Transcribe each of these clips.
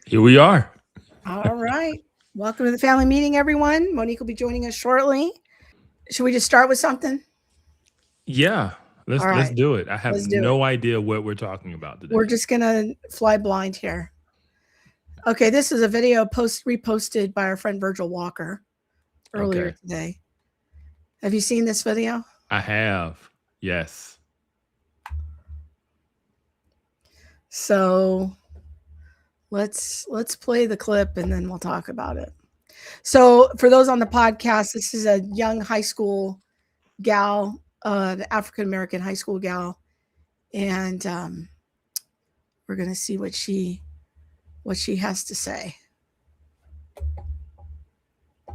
Here we are. All right. Welcome to the family meeting, everyone. Monique will be joining us shortly. Should we just start with something? Yeah, All let's right. do it. I have Let's do it. no idea what we're talking about We're today. just going to fly blind here. Okay. This is a video reposted by our friend Virgil Walker earlier Okay. today. Have you seen this video? I have. Yes. So let's play the clip and then we'll talk about it. So for those on the podcast, this is a young high school gal, the African American high school gal, and we're gonna see what she has to say.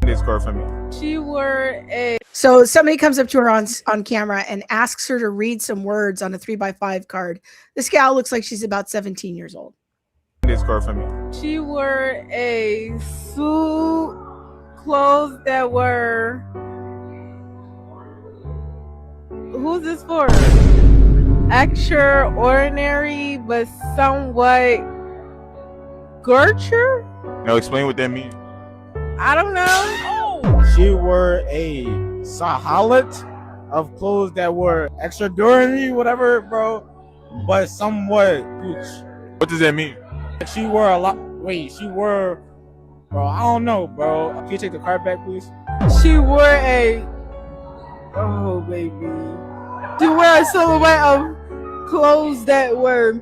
This car for me. She wore a So somebody comes up to her on camera and asks her to read some words on a 3x5 card. This gal looks like she's about 17 years old. This car for me. She wore a suit, clothes that were. Who's this for? Extraordinary, but somewhat Gertrude? Now explain what that means. I don't know. She wore a sahalat of clothes that were extraordinary, whatever, bro, but somewhat gooch. What does that mean? She wore a lot. Wait, she wore, bro. I don't know, bro. Can you take the card back, please? She wore a. Oh, baby. She wore a silhouette of clothes that were.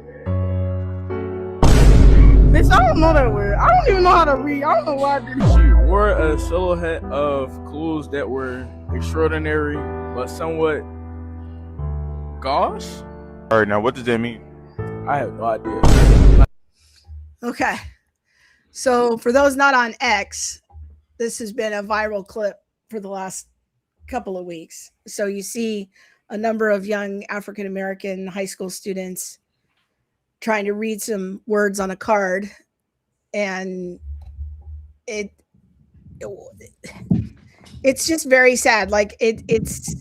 Bitch, I don't know that word. I don't even know how to read. I don't know why I did. She wore a silhouette of clothes that were extraordinary, but somewhat gauche. All right, now what does that mean? I have no idea. Okay. So for those not on X, this has been a viral clip for the last couple of weeks. So you see a number of young African American high school students trying to read some words on a card, and it's just very sad. Like it's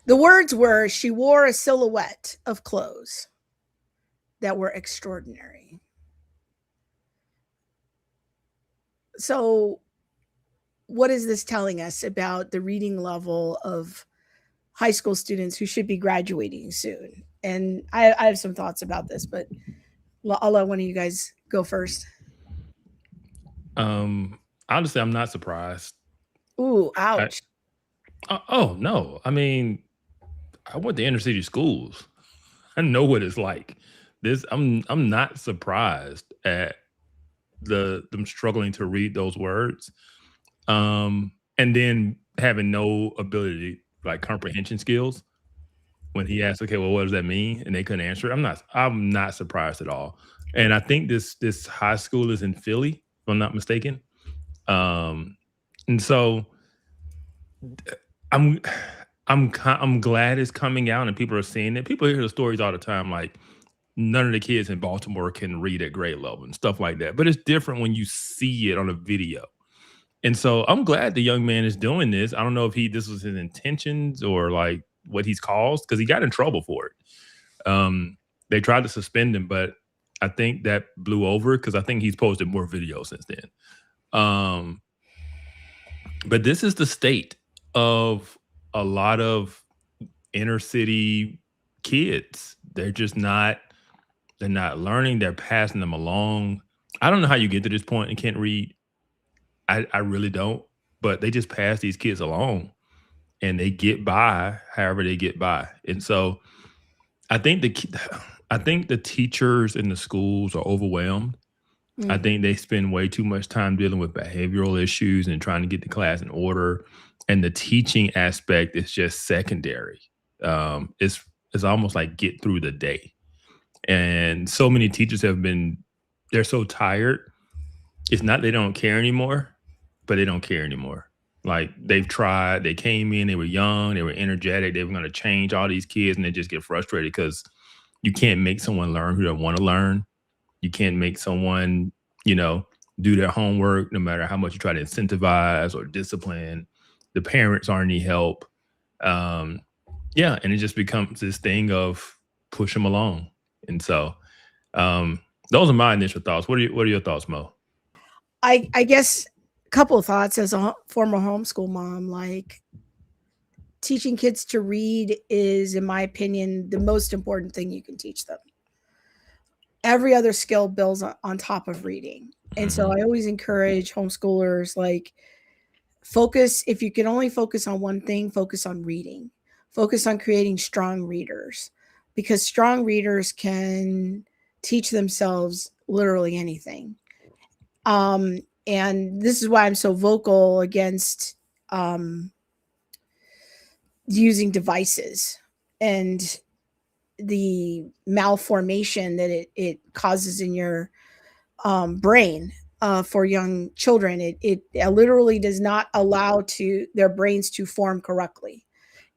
the words were, she wore a silhouette of clothes that were extraordinary. So what is this telling us about the reading level of high school students who should be graduating soon? And I have some thoughts about this, but I'll let one of you guys go first. Honestly, I'm not surprised. Ooh, ouch. Oh no. I mean, I went to inner city schools. I know what it's like. I'm not surprised at them struggling to read those words. And then having no ability, like comprehension skills. When he asked, okay, well, what does that mean? And they couldn't answer it. I'm not surprised at all. And I think this high school is in Philly, if I'm not mistaken. And so I'm glad it's coming out and people are seeing it. People hear the stories all the time, like none of the kids in Baltimore can read at grade level and stuff like that. But it's different when you see it on a video. And so I'm glad the young man is doing this. I don't know if this was his intentions or like what he's caused, because he got in trouble for it. They tried to suspend him, but I think that blew over because I think he's posted more videos since then. But this is the state of a lot of inner city kids. They're not learning. They're passing them along. I don't know how you get to this point and can't read. I really don't, but they just pass these kids along and they get by however they get by. And so I think the teachers in the schools are overwhelmed. I think they spend way too much time dealing with behavioral issues and trying to get the class in order. And the teaching aspect is just secondary. It's almost like get through the day. And so many teachers they're so tired. It's not they don't care anymore, but they don't care anymore. Like they've tried, they came in, they were young, they were energetic, they were going to change all these kids, and they just get frustrated because you can't make someone learn who don't want to learn. You can't make someone, do their homework no matter how much you try to incentivize or discipline. The parents aren't any help. And it just becomes this thing of push them along. And so Those are my initial thoughts. What are your thoughts, Mo? I guess a couple of thoughts as a former homeschool mom. Like, teaching kids to read is, in my opinion, the most important thing you can teach them. Every other skill builds on top of reading. And so I always encourage homeschoolers, like, focus. If you can only focus on one thing, focus on reading. Focus on creating strong readers, because strong readers can teach themselves literally anything. And this is why I'm so vocal against using devices and the malformation that it causes in your brain for young children. It literally does not allow their brains to form correctly.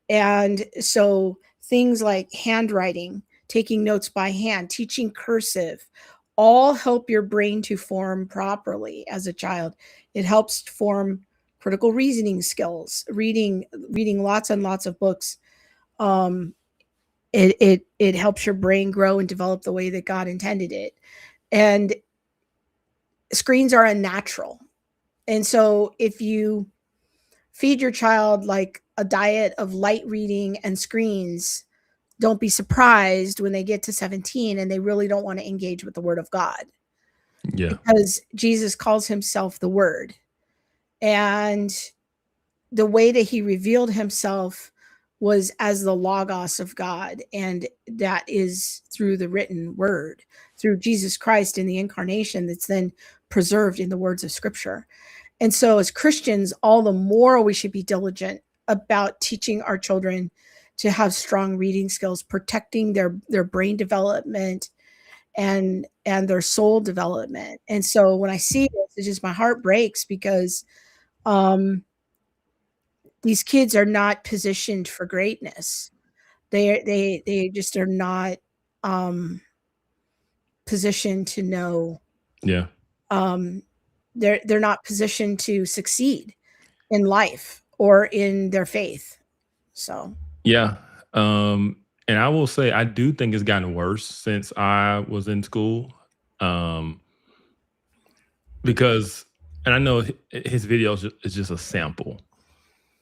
And so things like handwriting, taking notes by hand, teaching cursive, all help your brain to form properly as a child. It helps form critical reasoning skills, reading lots and lots of books. It helps your brain grow and develop the way that God intended it. And screens are unnatural. And so if you feed your child like a diet of light reading and screens, don't be surprised when they get to 17 and they really don't want to engage with the Word of God. Yeah. Because Jesus calls himself the Word. And the way that he revealed himself was as the Logos of God. And that is through the written word, through Jesus Christ in the incarnation, that's then preserved in the words of Scripture. And so as Christians, all the more we should be diligent about teaching our children to have strong reading skills, protecting their brain development and their soul development. And so when I see this, it's just my heart breaks, because these kids are not positioned for greatness. They just are not positioned to know. Yeah. They're not positioned to succeed in life or in their faith. So Yeah. And I will say, I do think it's gotten worse since I was in school. Because, and I know his videos is just a sample,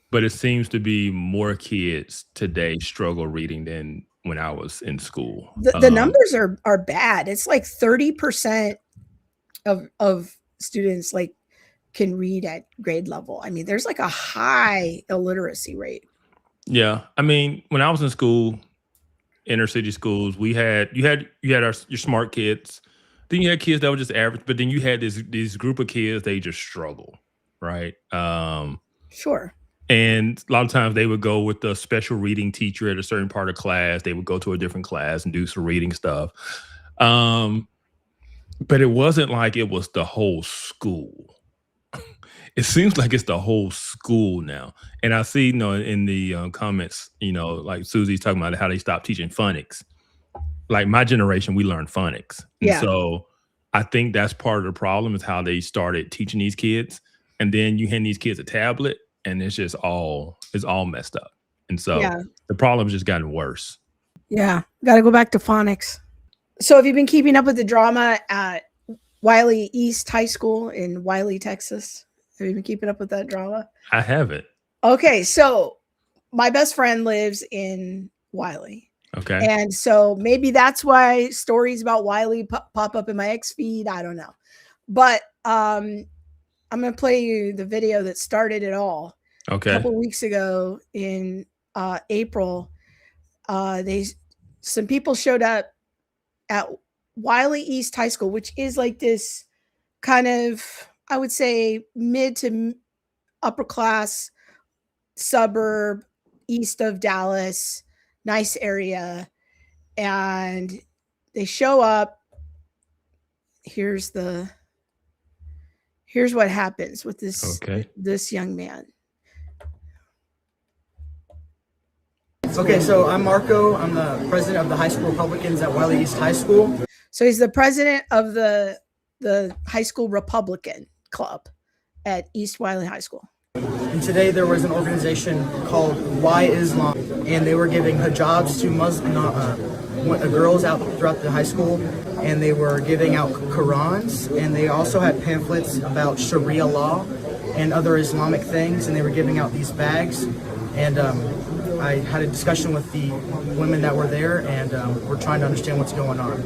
but it seems to be more kids today struggle reading than when I was in school. The numbers are bad. It's like 30% of students like can read at grade level. I mean, there's like a high illiteracy rate. Yeah. I mean, when I was in school, inner city schools, you had your smart kids. Then you had kids that were just average, but then you had this group of kids, they just struggle, right? Sure. And a lot of times they would go with the special reading teacher at a certain part of class. They would go to a different class and do some reading stuff. But it wasn't like it was the whole school. It seems like it's the whole school now. And I see, in the comments, like Susie's talking about how they stopped teaching phonics. Like my generation, we learned phonics. And so I think that's part of the problem, is how they started teaching these kids. And then you hand these kids a tablet and it's all messed up. And so the problem's just gotten worse. Yeah. Got to go back to phonics. So have you been keeping up with the drama at Wylie East High School in Wylie, Texas? Have you been keeping up with that drama? I haven't. Okay. So my best friend lives in Wylie. Okay. And so maybe that's why stories about Wylie pop up in my X feed. I don't know. But I'm going to play you the video that started it all. Okay. A couple of weeks ago in April, some people showed up at Wylie East High School, which is like this kind of, I would say, mid to upper class suburb east of Dallas, nice area. And they show up. Here's what happens with this young man. Okay, so I'm Marco. I'm the president of the high school Republicans at Wylie East High School. So he's the president of the high school Republican club at East Wylie High School. And today there was an organization called Why Islam, and they were giving hijabs to Muslim girls out throughout the high school. and they were giving out Qurans, and they also had pamphlets about Sharia law and other Islamic things, and they were giving out these bags. And I had a discussion with the women that were there, and we're trying to understand what's going on.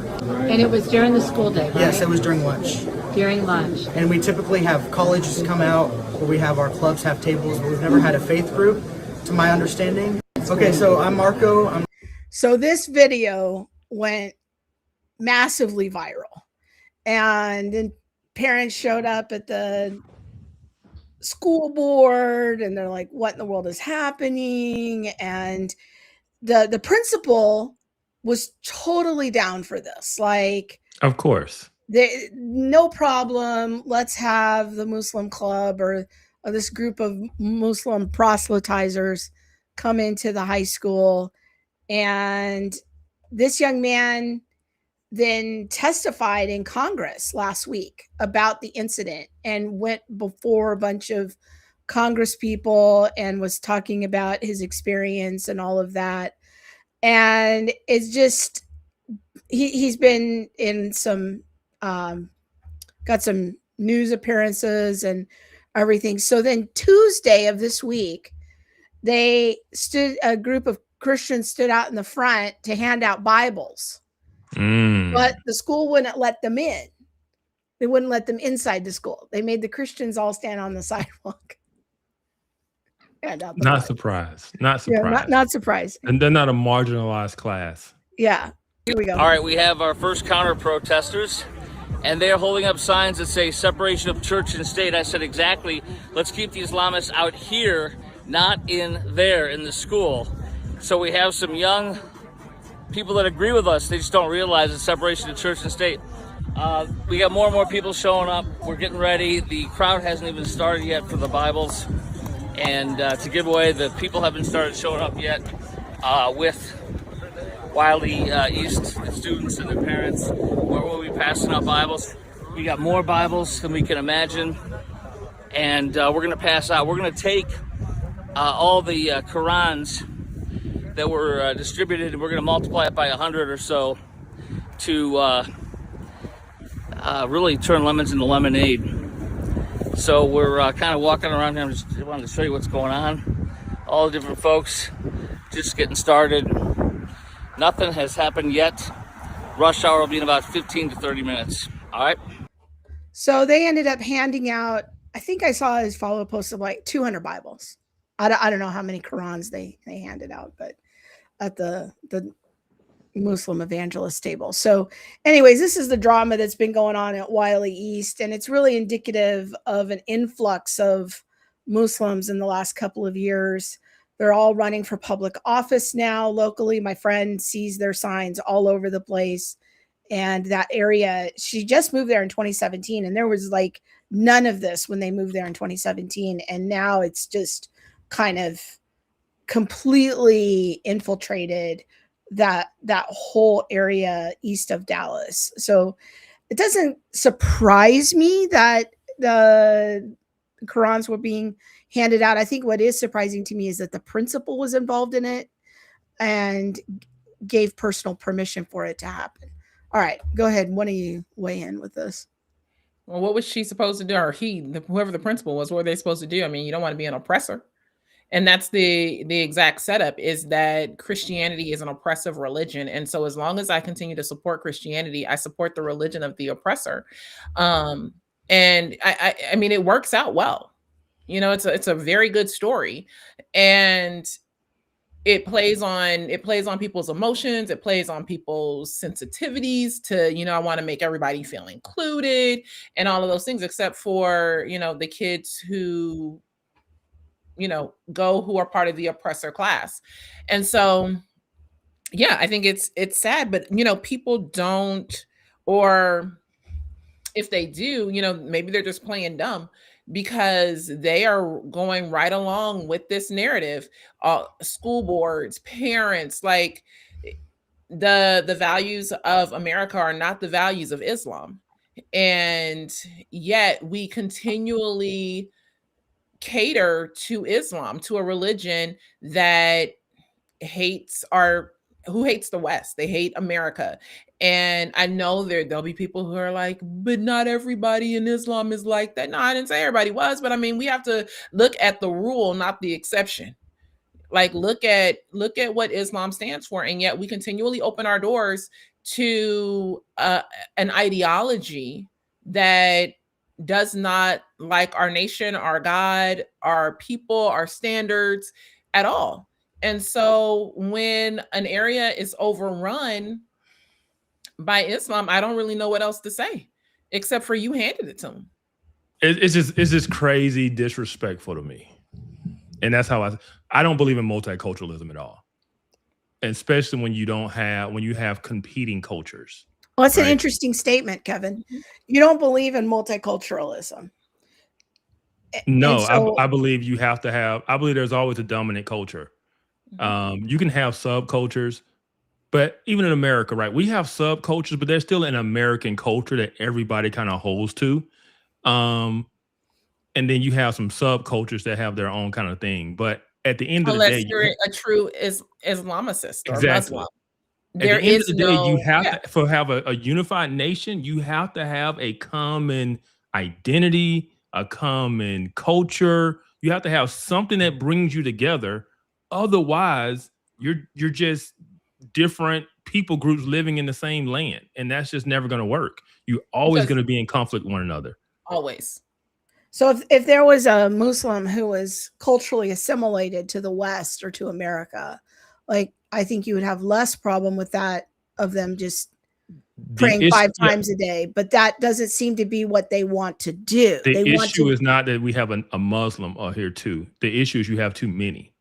And it was during the school day, right? Yes, it was during lunch. During lunch. And we typically have colleges come out, where we have our clubs have tables, but we've never had a faith group, to my understanding. Okay, so I'm Marco. So this video went massively viral, and then parents showed up at the school board, and they're like, what in the world is happening? And the principal was totally down for this. Like, Of course. no problem. Let's have the Muslim club or this group of Muslim proselytizers come into the high school. And this young man then testified in Congress last week about the incident and went before a bunch of Congress people and was talking about his experience and all of that. And it's just, he's been in some, got some news appearances and everything. So then Tuesday of this week, a group of Christians stood out in the front to hand out Bibles. But the school wouldn't let them in. They wouldn't let them inside the school. They made the Christians all stand on the sidewalk. Not surprised. Not surprised. Yeah, not surprised. And they're not a marginalized class. Yeah. Here we go. All right, we have our first counter protesters, and they're holding up signs that say separation of church and state. I said, exactly. Let's keep the Islamists out here, not in there in the school. So we have some young people that agree with us. They just don't realize the separation of church and state. We got more and more people showing up. We're getting ready. The crowd hasn't even started yet for the Bibles. And to give away, the people haven't started showing up yet with Wylie East, the students and their parents, where we'll be passing out Bibles. We got more Bibles than we can imagine. And we're going to pass out. We're going to take all the Qurans that were distributed, and we're going to multiply it by 100 or so to really turn lemons into lemonade. So we're kind of walking around here. I just wanted to show you what's going on. All the different folks just getting started. Nothing has happened yet. Rush hour will be in about 15 to 30 minutes. All right. So they ended up handing out, I think I saw his follow-up post of like 200 Bibles. I don't know how many Qurans they handed out, but at the Muslim evangelist table. So anyways, this is the drama that's been going on at Wylie East, and it's really indicative of an influx of Muslims in the last couple of years. They're all running for public office now locally. My friend sees their signs all over the place. And that area, she just moved there in 2017, and there was like none of this when they moved there in 2017. And now it's just kind of completely infiltrated that whole area east of Dallas. So it doesn't surprise me that the Qurans were being handed out. I think what is surprising to me is that the principal was involved in it and gave personal permission for it to happen. All right, go ahead. Why don't you weigh in with this? Well, what was she supposed to do? Or whoever the principal was, what were they supposed to do? I mean, you don't want to be an oppressor. And that's the exact setup, is that Christianity is an oppressive religion. And so as long as I continue to support Christianity, I support the religion of the oppressor. And I mean, it works out well. You know, it's a very good story. And it plays on people's emotions. It plays on people's sensitivities to, you know, I want to make everybody feel included and all of those things, except for, you know, the kids who, you know, who are part of the oppressor class. And so, yeah, I think it's sad, but, you know, people don't, or if they do, you know, maybe they're just playing dumb, because they are going right along with this narrative. School boards, parents, like the values of America are not the values of Islam. And yet we continually cater to Islam, to a religion that hates the West. They hate America. And I know there'll be people who are like, but not everybody in Islam is like that. No, I didn't say everybody was, but I mean, we have to look at the rule, not the exception. Like look at what Islam stands for, and yet we continually open our doors to an ideology that does not like our nation, our God, our people, our standards at all. And so when an area is overrun by Islam, I don't really know what else to say except for you handed it to them. It's just crazy disrespectful to me. And that's how I don't believe in multiculturalism at all. And especially when you have competing cultures. Well, that's right? an interesting statement, Kevin. You don't believe in multiculturalism. No, so, I believe I believe there's always a dominant culture. You can have subcultures, but even in America, right? We have subcultures, but there's still an American culture that everybody kind of holds to. And then you have some subcultures that have their own kind of thing. But at the end of the day, you're a true Islamicist or exactly. Muslim. At the end of the day, you have to have a unified nation. You have to have a common identity, a common culture. You have to have something that brings you together. Otherwise, you're just different people groups living in the same land, and that's just never going to work. You're always going to be in conflict with one another. Always. So if there was a Muslim who was culturally assimilated to the West or to America, like I think you would have less problem with that of them just praying 5 times a day. But that doesn't seem to be what they want to do. The issue is not that we have a Muslim here too. The issue is you have too many.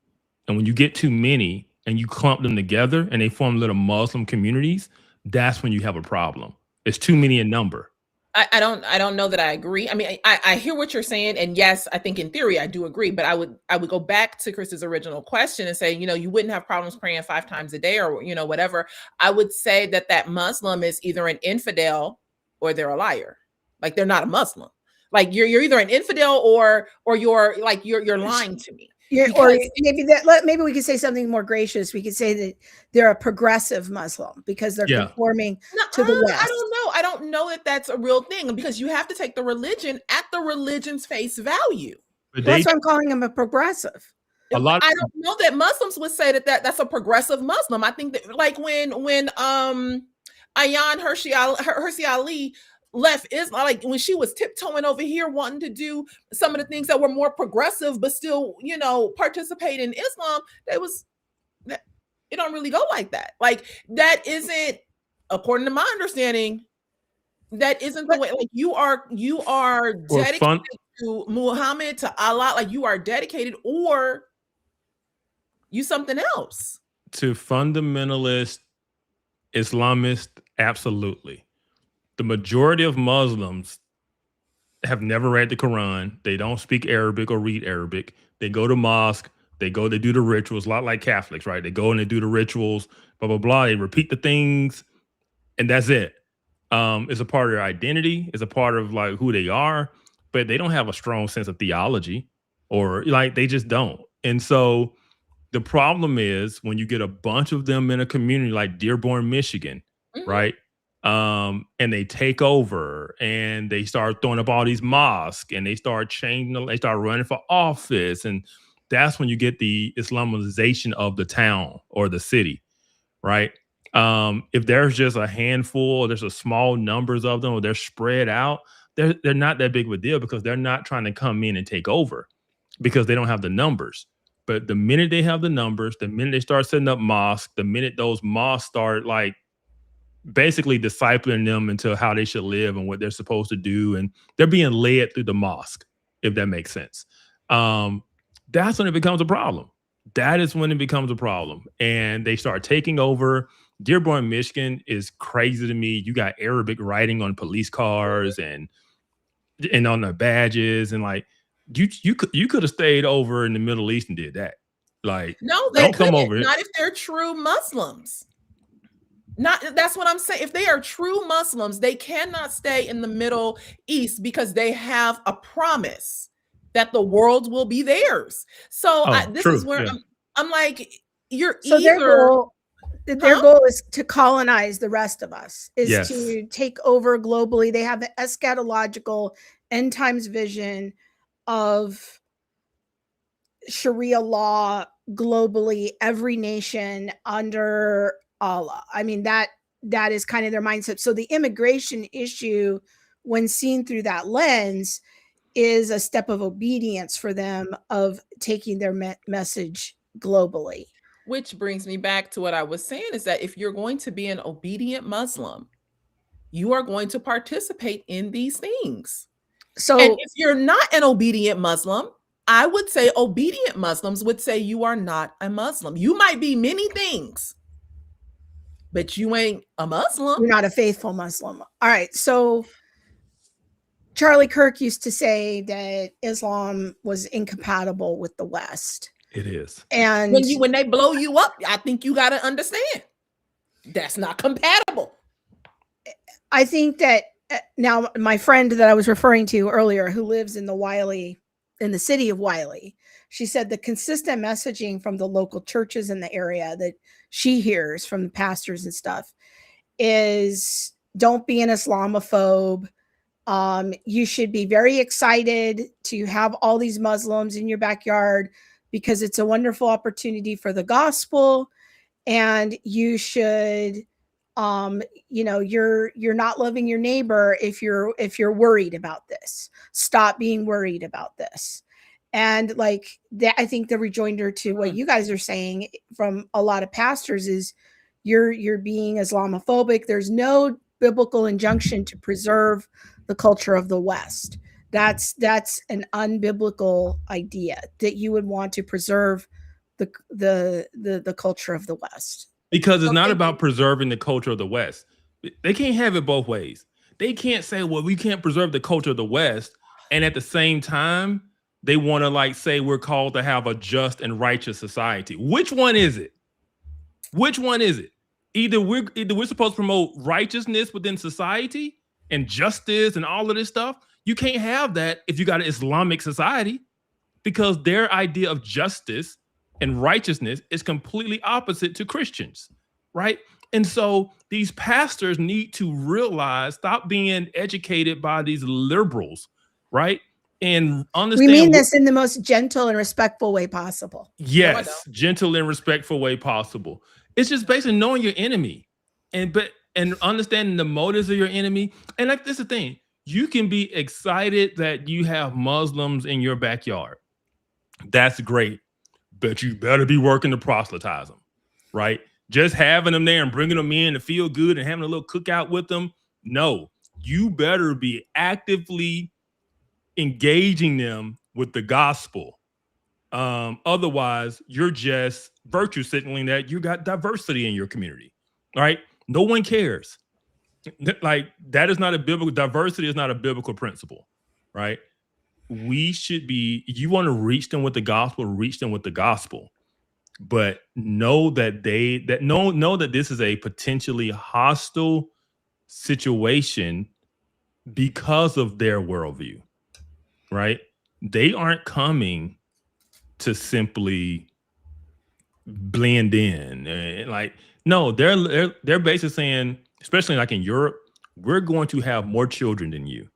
And when you get too many and you clump them together and they form little Muslim communities, that's when you have a problem. It's too many in number. I don't know that I agree. I mean, I hear what you're saying, and yes, I think in theory I do agree. But I would go back to Krista's original question and say, you wouldn't have problems praying 5 times a day or whatever. I would say that Muslim is either an infidel or they're a liar. Like they're not a Muslim. Like you're either an infidel or you're like you're lying to me. Or maybe we could say something more gracious. We could say that they're a progressive Muslim because they're conforming to the West. I don't know. I don't know that that's a real thing because you have to take the religion at the religion's face value. That's why I'm calling them a progressive. I don't know that Muslims would say that's a progressive Muslim. I think that like when Ayaan Hirsi Ali left Islam, like when she was tiptoeing over here wanting to do some of the things that were more progressive but still participate in Islam, it don't really go like that. Like that isn't, according to my understanding, that isn't the way. Like you are dedicated to Muhammad, to Allah, like you are dedicated, or you something else. To fundamentalist Islamists, absolutely. The majority of Muslims have never read the Quran. They don't speak Arabic or read Arabic. They go to mosque. They do the rituals, a lot like Catholics, right? They go and they do the rituals, blah, blah, blah. They repeat the things, and that's it. It's a part of their identity. It's a part of like who they are, but they don't have a strong sense of theology, or like they just don't. And so the problem is when you get a bunch of them in a community like Dearborn, Michigan, right? And they take over and they start throwing up all these mosques and they start running for office. And that's when you get the Islamization of the town or the city, right? If there's just a handful, or there's a small numbers of them, or they're spread out, they're not that big of a deal because they're not trying to come in and take over because they don't have the numbers. But the minute they have the numbers, the minute they start setting up mosques, the minute those mosques start like basically discipling them into how they should live and what they're supposed to do, and they're being led through the mosque, if that makes sense. That's when it becomes a problem. That is when it becomes a problem. And they start taking over. Dearborn, Michigan is crazy to me. You got Arabic writing on police cars and on the badges, and like you could have stayed over in the Middle East and did that. Like, no, they don't come over. Not if they're true Muslims. That's what I'm saying. If they are true Muslims, they cannot stay in the Middle East because they have a promise that the world will be theirs. So this is where I'm like, you're either Their goal is to colonize the rest of us, is Yes. to take over globally. They have an eschatological end times vision of Sharia law globally, every nation under Allah. I mean, that is kind of their mindset. So the immigration issue, when seen through that lens, is a step of obedience for them of taking their message globally. Which brings me back to what I was saying, is that if you're going to be an obedient Muslim, you are going to participate in these things. So and if you're not an obedient Muslim, I would say obedient Muslims would say you are not a Muslim. You might be many things, but you ain't a Muslim. You're not a faithful Muslim. All right. So Charlie Kirk used to say that Islam was incompatible with the West. It is. And when they blow you up, I think you got to understand that's not compatible. I think that now my friend that I was referring to earlier, who lives in the city of Wylie, she said the consistent messaging from the local churches in the area that she hears from the pastors and stuff is, don't be an Islamophobe. You should be very excited to have all these Muslims in your backyard because it's a wonderful opportunity for the gospel. And you should, you're not loving your neighbor if you're worried about this. Stop being worried about this. And like that, I think the rejoinder to what you guys are saying from a lot of pastors is you're being Islamophobic. There's no biblical injunction to preserve the culture of the West. That's an unbiblical idea that you would want to preserve the culture of the West. Because it's not about preserving the culture of the West. They can't have it both ways. They can't say, well, we can't preserve the culture of the West, and at the same time, they want to like say we're called to have a just and righteous society. Which one is it? Which one is it? Either we're supposed to promote righteousness within society and justice and all of this stuff. You can't have that if you got an Islamic society, because their idea of justice and righteousness is completely opposite to Christians, right? And so these pastors need to realize, stop being educated by these liberals, right? And understand. We mean this in the most gentle and respectful way possible. Yes, gentle and respectful way possible. It's just basically knowing your enemy and understanding the motives of your enemy. And like this is the thing, you can be excited that you have Muslims in your backyard. That's great. But you better be working to proselytize them, right? Just having them there and bringing them in to feel good and having a little cookout with them. No, you better be actively engaging them with the gospel. Otherwise, you're just virtue signaling that you got diversity in your community, right? No one cares. Like that is not a biblical, diversity is not a biblical principle, right? We should be, you want to reach them with the gospel, reach them with the gospel, but know that know that this is a potentially hostile situation because of their worldview, right? They aren't coming to simply blend in. Like, no, they're basically saying, especially like in Europe, we're going to have more children than you,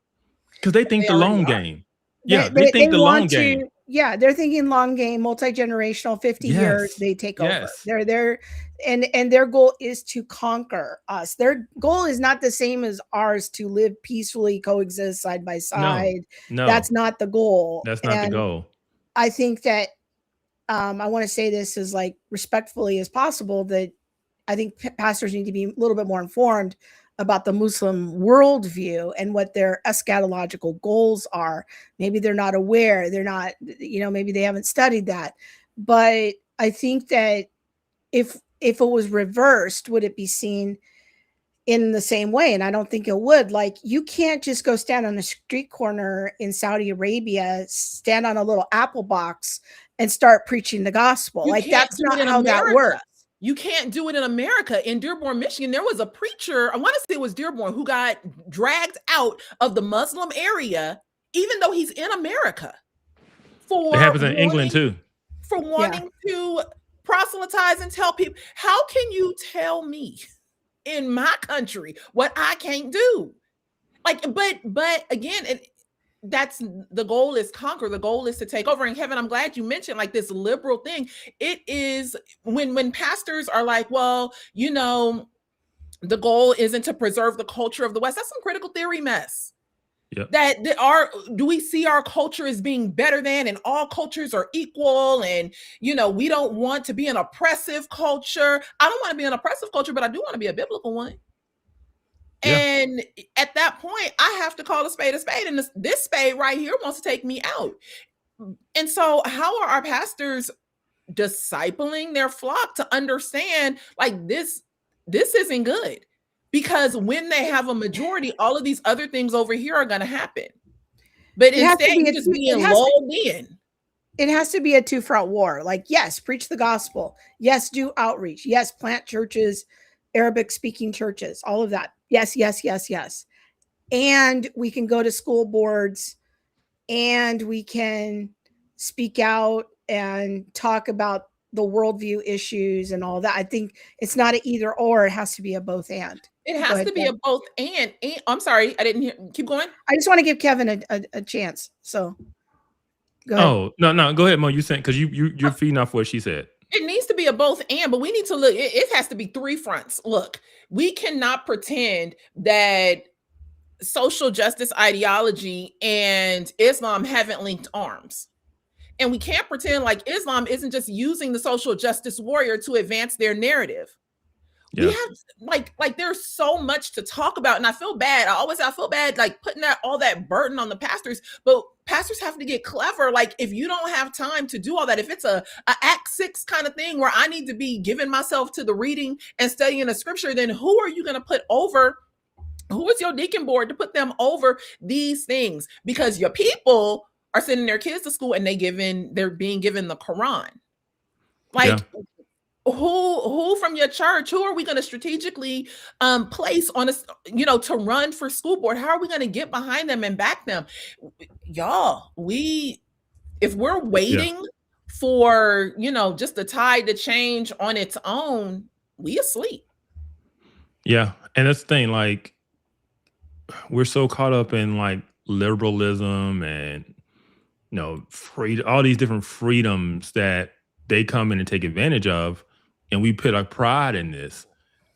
because they think the long game. Yeah, they think the long game. Yeah, they're thinking long game, multi-generational, 50 years, they take over. They're and their goal is to conquer us. Their goal is not the same as ours, to live peacefully, coexist side by side. No, that's not the goal. That's not the goal. I think that I want to say this as like respectfully as possible, that I think pastors need to be a little bit more informed about the Muslim worldview and what their eschatological goals are. Maybe they're not aware. They're not, maybe they haven't studied that. But I think that if it was reversed, would it be seen in the same way? And I don't think it would. Like, you can't just go stand on a street corner in Saudi Arabia, stand on a little Apple box and start preaching the gospel. Like, that's not how that works. You can't do it in America. In Dearborn, Michigan, there was a preacher, I want to say it was Dearborn, who got dragged out of the Muslim area, even though he's in America. It happens in England too. For wanting to proselytize and tell people. How can you tell me in my country what I can't do? Like, but again, that's the goal is conquer. The goal is to take over. And Kevin, I'm glad you mentioned like this liberal thing. It is when pastors are like, well, you know, the goal isn't to preserve the culture of the West. That's some critical theory mess. Yep. Do we see our culture as being better than, and all cultures are equal, and you know, we don't want to be an oppressive culture. I don't want to be an oppressive culture, but I do want to be a biblical one. Yeah. And at that point, I have to call a spade, and this spade right here wants to take me out. And so how are our pastors discipling their flock to understand like this isn't good? Because when they have a majority, all of these other things over here are going to happen. But instead, you're just being lulled in. It has to be a two-front war. Like, yes, preach the gospel. Yes, do outreach. Yes, plant churches, Arabic-speaking churches, all of that. Yes, yes, yes, yes. And we can go to school boards and we can speak out and talk about the worldview issues and all that. I think it's not an either or. It has to be a both and. It has to be a both and. I'm sorry, I didn't hear. Keep going. I just want to give Kevin a chance. So go ahead. Oh, no. Go ahead, Mo. You saying because you're feeding off what she said. It needs to be a both and, but we need to look. It has to be three fronts. Look, we cannot pretend that social justice ideology and Islam haven't linked arms. And we can't pretend like Islam isn't just using the social justice warrior to advance their narrative. Yeah. We have like there's so much to talk about, and I feel bad. I feel bad like putting all that burden on the pastors, but pastors have to get clever. Like if you don't have time to do all that, if it's a Act 6 kind of thing where I need to be giving myself to the reading and studying the scripture, then who are you going to put over? Who is your deacon board to put them over these things? Because your people are sending their kids to school and they're being given the Quran. Like who from your church, who are we going to strategically place on us, to run for school board? How are we going to get behind them and back them? Y'all, if we're waiting for, just the tide to change on its own, we asleep. Yeah. And that's the thing, like we're so caught up in like liberalism and freedom, all these different freedoms that they come in and take advantage of, and we put our pride in this.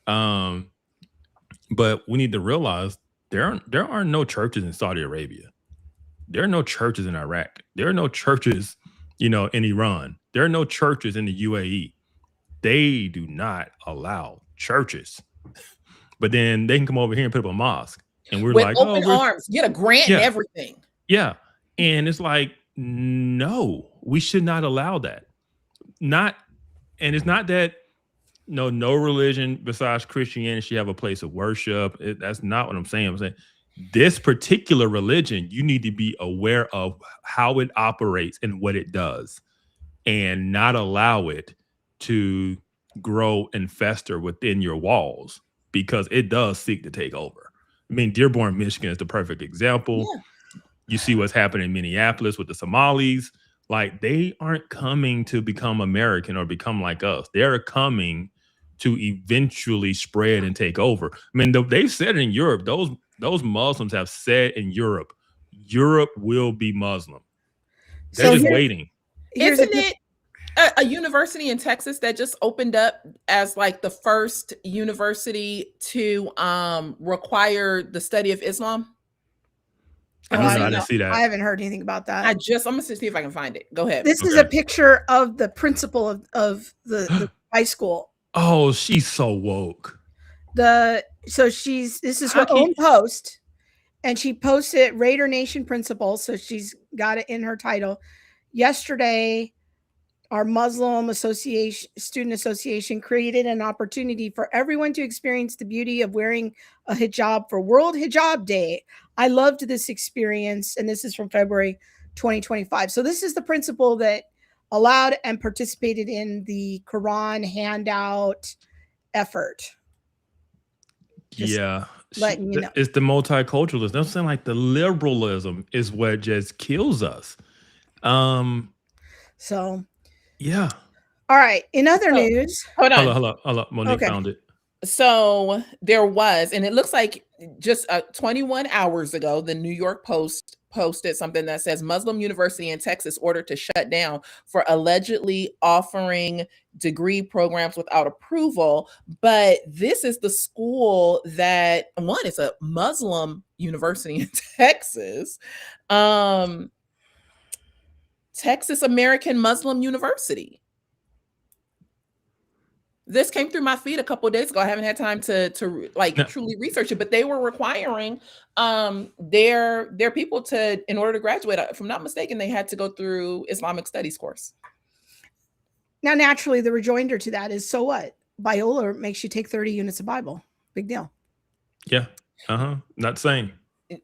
But we need to realize there are no churches in Saudi Arabia. There are no churches in Iraq. There are no churches, in Iran. There are no churches in the UAE. They do not allow churches. But then they can come over here and put up a mosque, and we're with like, open arms, get a grant and everything. Yeah, and it's like, no, we should not allow that. And it's not that no religion besides Christianity should have a place of worship. That's not what I'm saying. I'm saying this particular religion, you need to be aware of how it operates and what it does, and not allow it to grow and fester within your walls, because it does seek to take over. I mean, Dearborn, Michigan is the perfect example. Yeah. You see what's happening in Minneapolis with the Somalis. Like, they aren't coming to become American or become like us. They're coming to eventually spread and take over. I mean, they've said in Europe, those Muslims have said in Europe will be Muslim. They're just waiting. Isn't it a university in Texas that just opened up as like the first university to require the study of Islam? I didn't see that. I haven't heard anything about that. I'm gonna see if I can find it. Go ahead. This is a picture of the principal of the high school. Oh, she's so woke. This is her own post, and she posted Raider Nation principal, so she's got it in her title. Yesterday, our Muslim student association created an opportunity for everyone to experience the beauty of wearing a hijab for World Hijab Day. I loved this experience, and this is from February 2025. So this is the principal that allowed and participated in the Quran handout effort. It's the multiculturalism. I'm saying, like, the liberalism is what just kills us. So yeah. All right. In other So- news, Hold on. Hold on. Monique Okay. found it. So there was, and it looks like just 21 hours ago, the New York Post posted something that says Muslim University in Texas ordered to shut down for allegedly offering degree programs without approval. But this is the school that, one, it's a Muslim university in Texas, Texas American Muslim University. This came through my feed a couple of days ago. I haven't had time to like truly research it, but they were requiring their people to, in order to graduate, if I'm not mistaken, they had to go through Islamic studies course. now naturally the rejoinder to that is, so what? Biola makes you take 30 units of Bible. Big deal. Yeah. Not the same.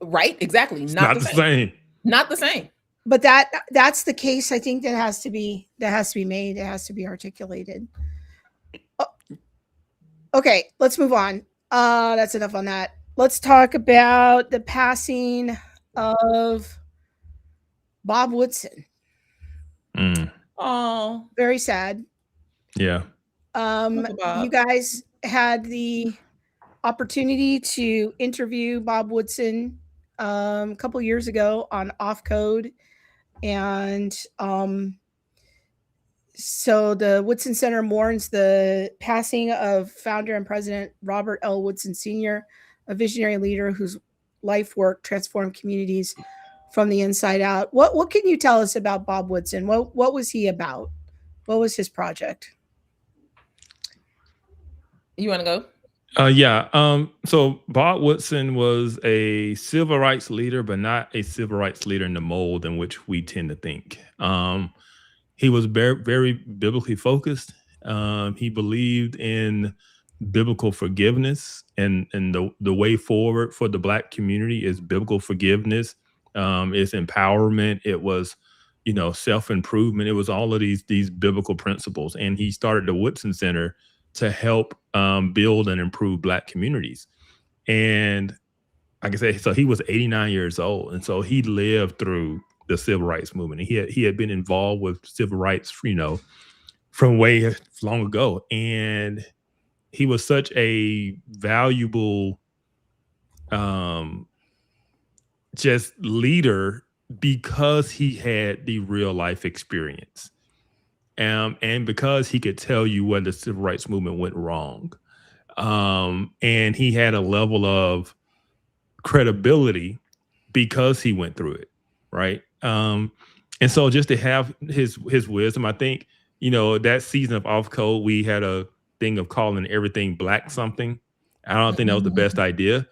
Right? Exactly. It's not the same. Not the same. But that's the case. I think that has to be made. It has to be articulated. Okay, let's move on. That's enough on that. Let's talk about the passing of Bob Woodson. Oh, very sad. Yeah. You guys had the opportunity to interview Bob Woodson a couple years ago on Off Code, and so the Woodson Center mourns the passing of founder and president Robert L. Woodson Sr., a visionary leader whose life work transformed communities from the inside out. What can you tell us about Bob Woodson? What was he about? What was his project? You want to go? Yeah. So Bob Woodson was a civil rights leader, but not a civil rights leader in the mold in which we tend to think. He was very, very biblically focused. He believed in biblical forgiveness, and the way forward for the Black community is biblical forgiveness. It's empowerment. It was, self-improvement. It was all of these biblical principles. And he started the Woodson Center to help build and improve Black communities. And like I said, so he was 89 years old. And so he lived through the civil rights movement. He had been involved with civil rights, from way long ago. And he was such a valuable just leader because he had the real life experience. And because he could tell you when the civil rights movement went wrong. And he had a level of credibility because he went through it, right? And so just to have his wisdom, I think, that season of Off Code, we had a thing of calling everything Black something. I don't think that was the best idea,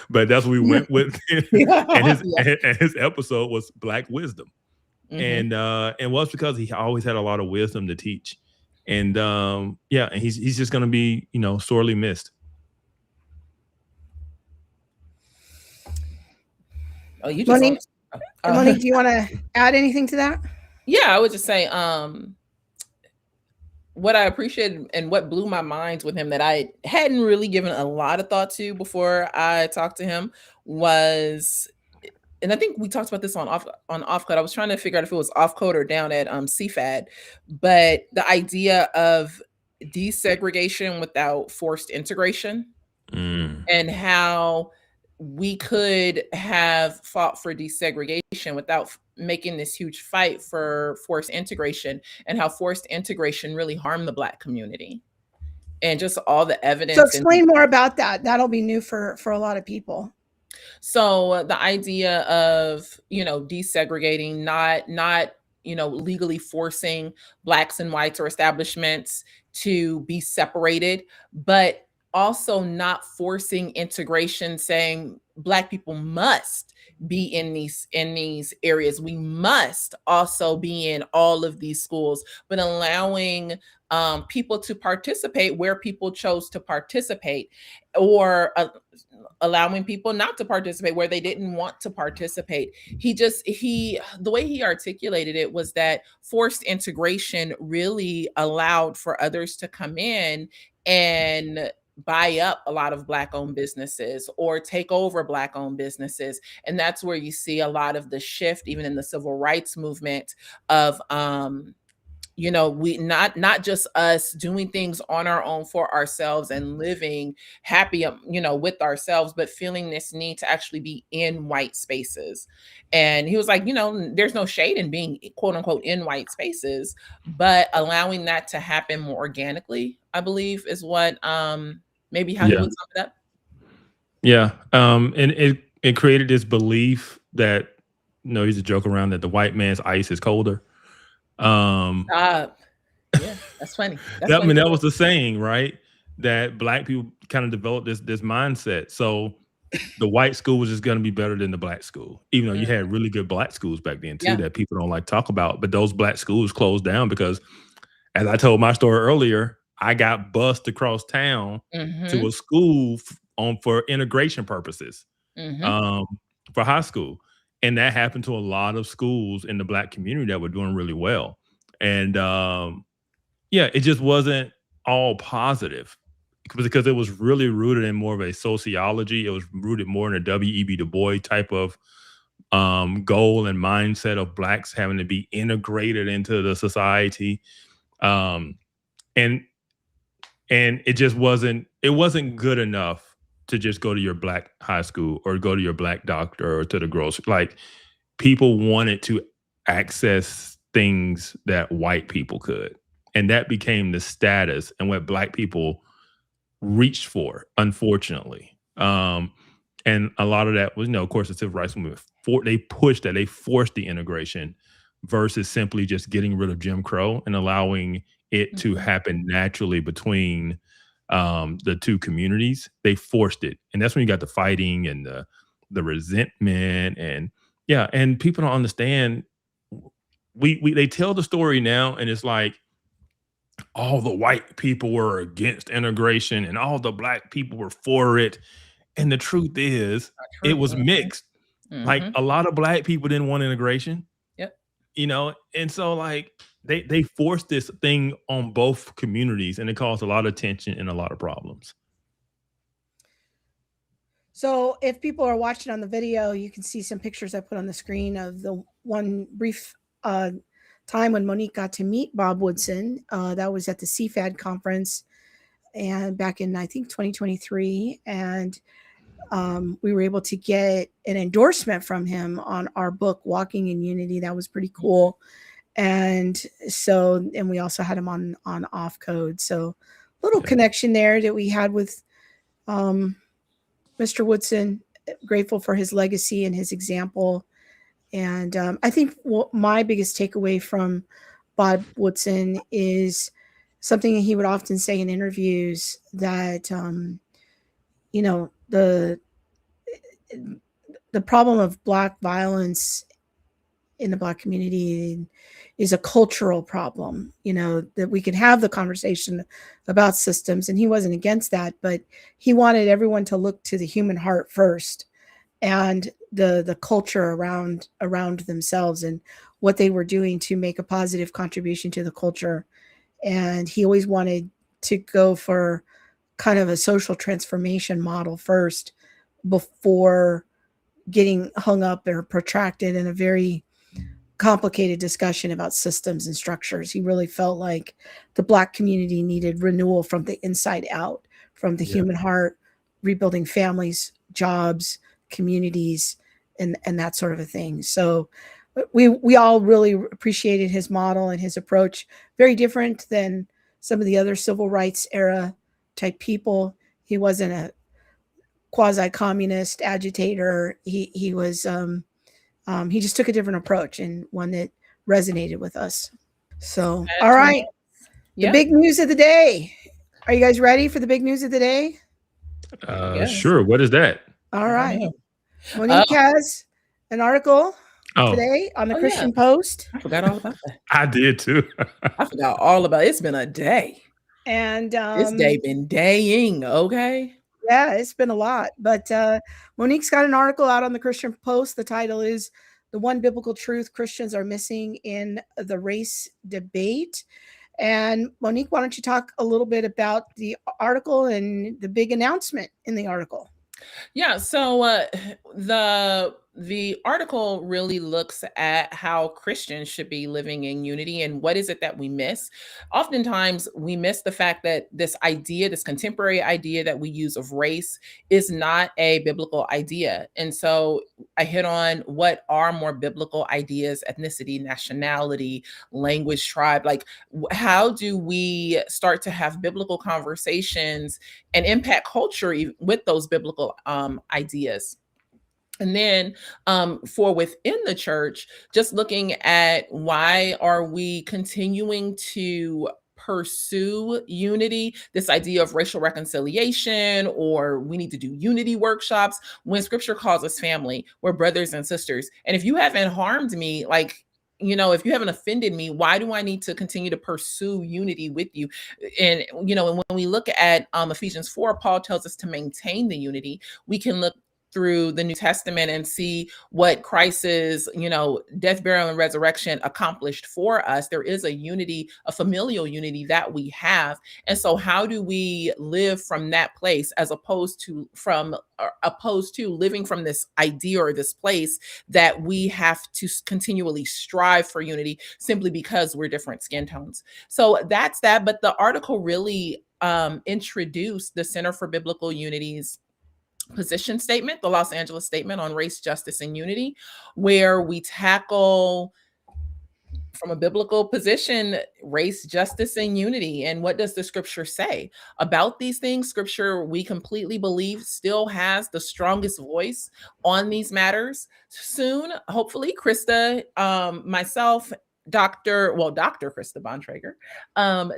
but that's what we went with. And his episode was Black Wisdom. And was because he always had a lot of wisdom to teach. And and he's just going to be, sorely missed. Oh, Monique, Monique, do you want to add anything to that? Yeah, I would just say what I appreciated and what blew my mind with him that I hadn't really given a lot of thought to before I talked to him was, and I think we talked about this on Off Code. I was trying to figure out if it was Off Code or down at CFAD, but the idea of desegregation without forced integration and how we could have fought for desegregation without making this huge fight for forced integration, and how forced integration really harmed the Black community, and just all the evidence. So explain more about that. That'll be new for a lot of people. So the idea of, desegregating, not legally forcing Blacks and whites or establishments to be separated, but also not forcing integration, saying Black people must be in these areas. We must also be in all of these schools, but allowing people to participate where people chose to participate, or allowing people not to participate where they didn't want to participate. The way he articulated it was that forced integration really allowed for others to come in and buy up a lot of Black-owned businesses or take over Black-owned businesses. And that's where you see a lot of the shift, even in the civil rights movement, of you know, we not just us doing things on our own for ourselves and living happy, you know, with ourselves, but feeling this need to actually be in white spaces. And he was like, you know, there's no shade in being quote unquote in white spaces, but allowing that to happen more organically, I believe, is what maybe how he would sum it up. Yeah. And it created this belief that, you know, he's a joke around that the white man's ice is colder. Yeah, that's funny. That's I funny. mean, that was the saying, right? That black people kind of developed this mindset. So the white school was just going to be better than the black school, even though you had really good black schools back then too that people don't like talk about. But those black schools closed down because, as I told my story earlier, I got bused across town to a school for integration purposes for high school. And that happened to a lot of schools in the black community that were doing really well. And it just wasn't all positive because it was really rooted in more of a sociology. It was rooted more in a W.E.B. Du Bois type of goal and mindset of blacks having to be integrated into the society. And it just wasn't good enough to just go to your black high school or go to your black doctor or to the grocery. Like, people wanted to access things that white people could. And that became the status and what black people reached for, unfortunately. And a lot of that was, you know, of course, the civil rights movement. They pushed that. They forced the integration versus simply just getting rid of Jim Crow and allowing it to happen naturally between the two communities. They forced it. And that's when you got the fighting and the resentment and people don't understand. They tell the story now and it's like all the white people were against integration and all the black people were for it. And the truth is it was mixed. Like, a lot of black people didn't want integration. You know, and so like they forced this thing on both communities and it caused a lot of tension and a lot of problems. So if people are watching on the video, you can see some pictures I put on the screen of the one brief time when Monique got to meet Bob Woodson. That was at the CFAD conference and back in, I think, 2023. And we were able to get an endorsement from him on our book, Walking in Unity. That was pretty cool. And we also had him on off code. So little connection there that we had with Mr. Woodson. Grateful for his legacy and his example. And I think my biggest takeaway from Bob Woodson is something he would often say in interviews that, you know, the problem of Black violence in the Black community is a cultural problem, you know, that we can have the conversation about systems. And he wasn't against that, but he wanted everyone to look to the human heart first and the culture around themselves and what they were doing to make a positive contribution to the culture. And he always wanted to go for kind of a social transformation model first before getting hung up or protracted in a very complicated discussion about systems and structures. He really felt like the Black community needed renewal from the inside out, from the human heart, rebuilding families, jobs, communities, and that sort of a thing. So we all really appreciated his model and his approach. Very different than some of the other civil rights era type people. He wasn't a quasi-communist agitator. He was he just took a different approach and one that resonated with us. So all right, the big news of the day. Are you guys ready for the big news of the day? Sure. What is that? All right. Monique has an article today on the Christian Post. I forgot all about that. I did too. I forgot all about it. It's been a day. And this day been daying, okay? Yeah, it's been a lot. But Monique's got an article out on the Christian Post. The title is "The One Biblical Truth Christians Are Missing in the Race Debate." And Monique, why don't you talk a little bit about the article and the big announcement in the article? Yeah, so the the article really looks at how Christians should be living in unity and what is it that we miss. Oftentimes, we miss the fact that this idea, this contemporary idea that we use of race, is not a biblical idea. And so I hit on what are more biblical ideas: ethnicity, nationality, language, tribe. Like, how do we start to have biblical conversations and impact culture with those biblical ideas? And then for within the church, just looking at why are we continuing to pursue unity, this idea of racial reconciliation, or we need to do unity workshops, when scripture calls us family, we're brothers and sisters. And if you haven't harmed me, like, if you haven't offended me, why do I need to continue to pursue unity with you? And, and when we look at Ephesians 4, Paul tells us to maintain the unity. We can look through the New Testament and see what Christ's, death, burial, and resurrection accomplished for us. There is a unity, a familial unity that we have. And so how do we live from that place as opposed to living from this idea or this place that we have to continually strive for unity simply because we're different skin tones? So that's that. But the article really introduced the Center for Biblical Unity's position statement, the Los Angeles Statement on Race, Justice, and Unity, where we tackle from a biblical position race, justice, and unity. And what does the scripture say about these things? Scripture, we completely believe, still has the strongest voice on these matters. Soon, hopefully, Krista, myself, Dr. Krista Bontrager,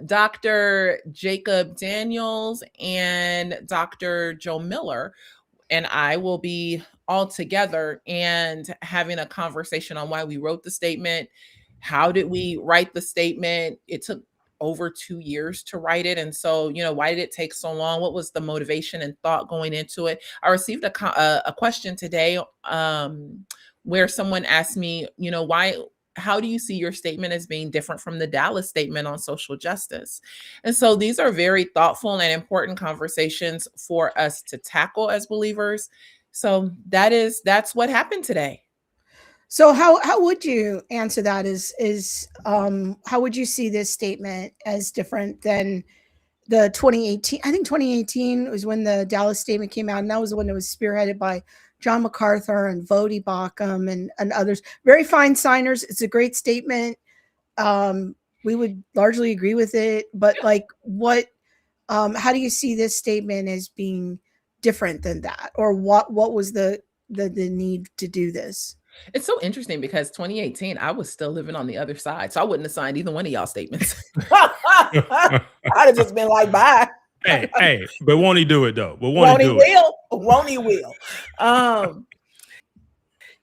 Dr. Jacob Daniels, and Dr. Joe Miller and I will be all together and having a conversation on why we wrote the statement. How did we write the statement? It took over 2 years to write it. And so, why did it take so long? What was the motivation and thought going into it? I received a question today where someone asked me, how do you see your statement as being different from the Dallas statement on social justice? And so these are very thoughtful and important conversations for us to tackle as believers. So that's what happened today. So how would you answer that? How would you see this statement as different than the 2018? I think 2018 was when the Dallas statement came out, and that was the one that was spearheaded by John MacArthur and Vodi Bakum and others. Very fine signers. It's a great statement. We would largely agree with it, but how do you see this statement as being different than that? Or what was the need to do this? It's so interesting because 2018, I was still living on the other side. So I wouldn't have signed either one of y'all statements. I'd have just been like, bye. Hey, but won't he do it though? But won't he will? Won't he will?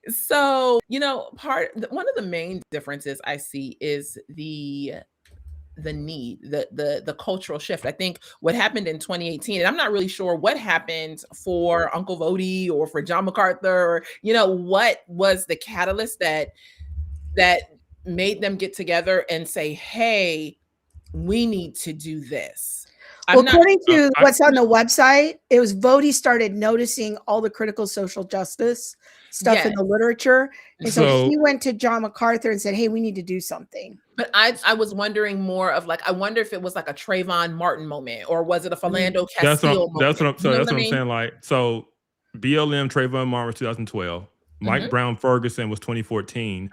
So, one of the main differences I see is the need, the cultural shift. I think what happened in 2018, and I'm not really sure what happened for Uncle Vodi or for John MacArthur, or, what was the catalyst that made them get together and say, hey, we need to do this. According to what's on the website, it was Vodi started noticing all the critical social justice stuff in the literature. And so he went to John MacArthur and said, hey, we need to do something. But I was wondering more of I wonder if it was like a Trayvon Martin moment, or was it a Philando Castile moment? That's what I'm saying. So BLM, Trayvon Martin was 2012. Mike Brown Ferguson was 2014.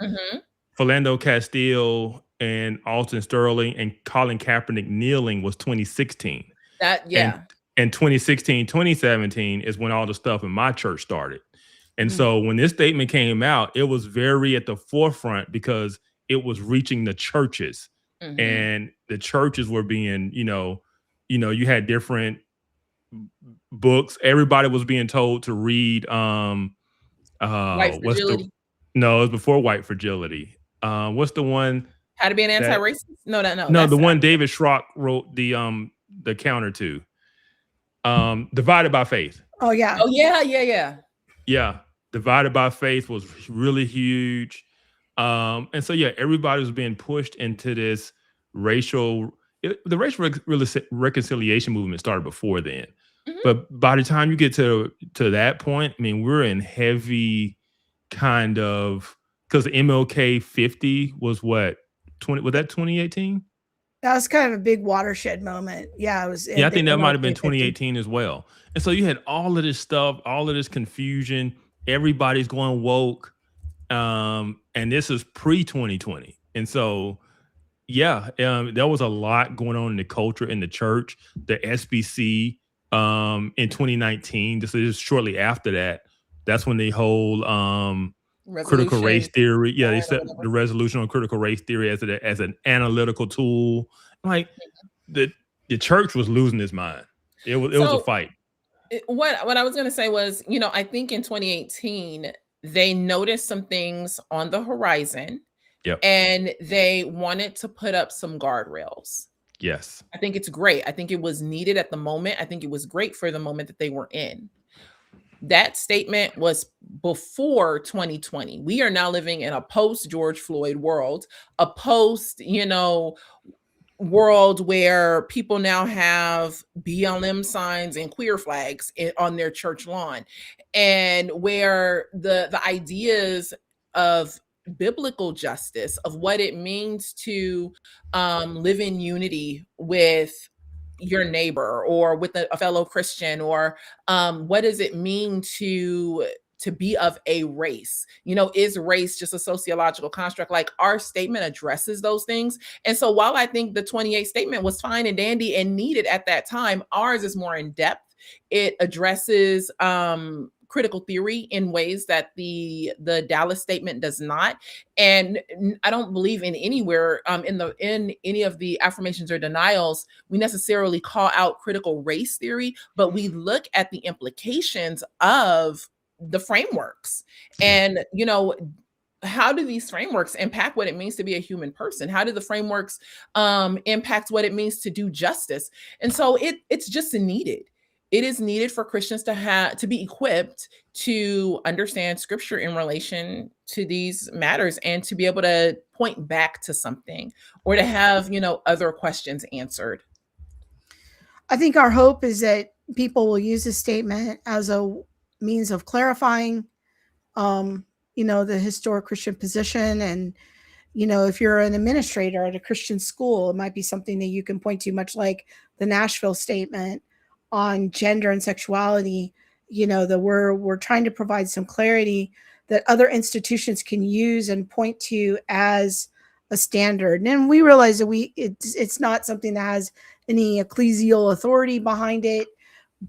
Philando Castile and Alton Sterling and Colin Kaepernick kneeling was 2016. And 2016, 2017 is when all the stuff in my church started. And so when this statement came out, it was very at the forefront because it was reaching the churches. And the churches were being, you had different books. Everybody was being told to read White Fragility. No, it was before White Fragility. What's the one? How to Be an Anti-Racist? No. No, the one David Schrock wrote the counter to. Divided by Faith. Oh yeah. Oh yeah. Yeah. Divided by Faith was really huge. And so everybody was being pushed into this the racial reconciliation movement started before then. But by the time you get to that point, I mean, we're in heavy kind of, because MLK 50 was what, 20, was that 2018? That was kind of a big watershed moment. Yeah, it was. Yeah, I think that might have been MLK 50. 2018 as well. And so you had all of this stuff, all of this confusion. Everybody's going woke. And this is pre-2020. And so, yeah, there was a lot going on in the culture, in the church, the SBC in 2019. This is shortly after that. That's when the whole critical race theory. Yeah, they set the resolution on critical race theory as an analytical tool. Like the church was losing its mind. It was a fight. What I was going to say was, I think in 2018 they noticed some things on the horizon. Yep. And they wanted to put up some guardrails. Yes. I think it's great. I think it was needed at the moment. I think it was great for the moment that they were in. That statement was before 2020. We are now living in a post George Floyd world, a post, world where people now have BLM signs and queer flags on their church lawn, and where the ideas of biblical justice, of what it means to live in unity with your neighbor or with a fellow Christian, or what does it mean to be of a race? Is race just a sociological construct? Like, our statement addresses those things. And so while I think the 28 statement was fine and dandy and needed at that time, ours is more in depth. It addresses critical theory in ways that the Dallas statement does not. And I don't believe in anywhere in any of the affirmations or denials we necessarily call out critical race theory, but we look at the implications of the frameworks. And how do these frameworks impact what it means to be a human person? How do the frameworks impact what it means to do justice? And so it's just needed. It is needed for Christians to be equipped to understand scripture in relation to these matters, and to be able to point back to something, or to have, other questions answered. I think our hope is that people will use this statement as a means of clarifying, the historic Christian position. And, if you're an administrator at a Christian school, it might be something that you can point to, much like the Nashville statement on gender and sexuality, that we're trying to provide some clarity that other institutions can use and point to as a standard. And we realize that it's not something that has any ecclesial authority behind it,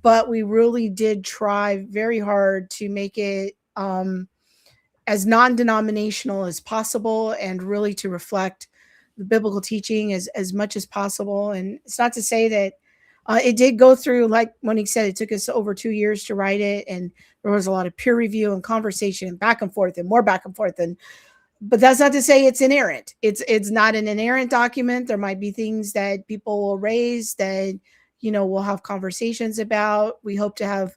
but we really did try very hard to make it as non-denominational as possible, and really to reflect the biblical teaching as much as possible. And it's not to say that it did go through, like Monique said, it took us over 2 years to write it, and there was a lot of peer review and conversation and back and forth and more back and forth. But that's not to say it's inerrant. It's not an inerrant document. There might be things that people will raise that, we'll have conversations about. We hope to have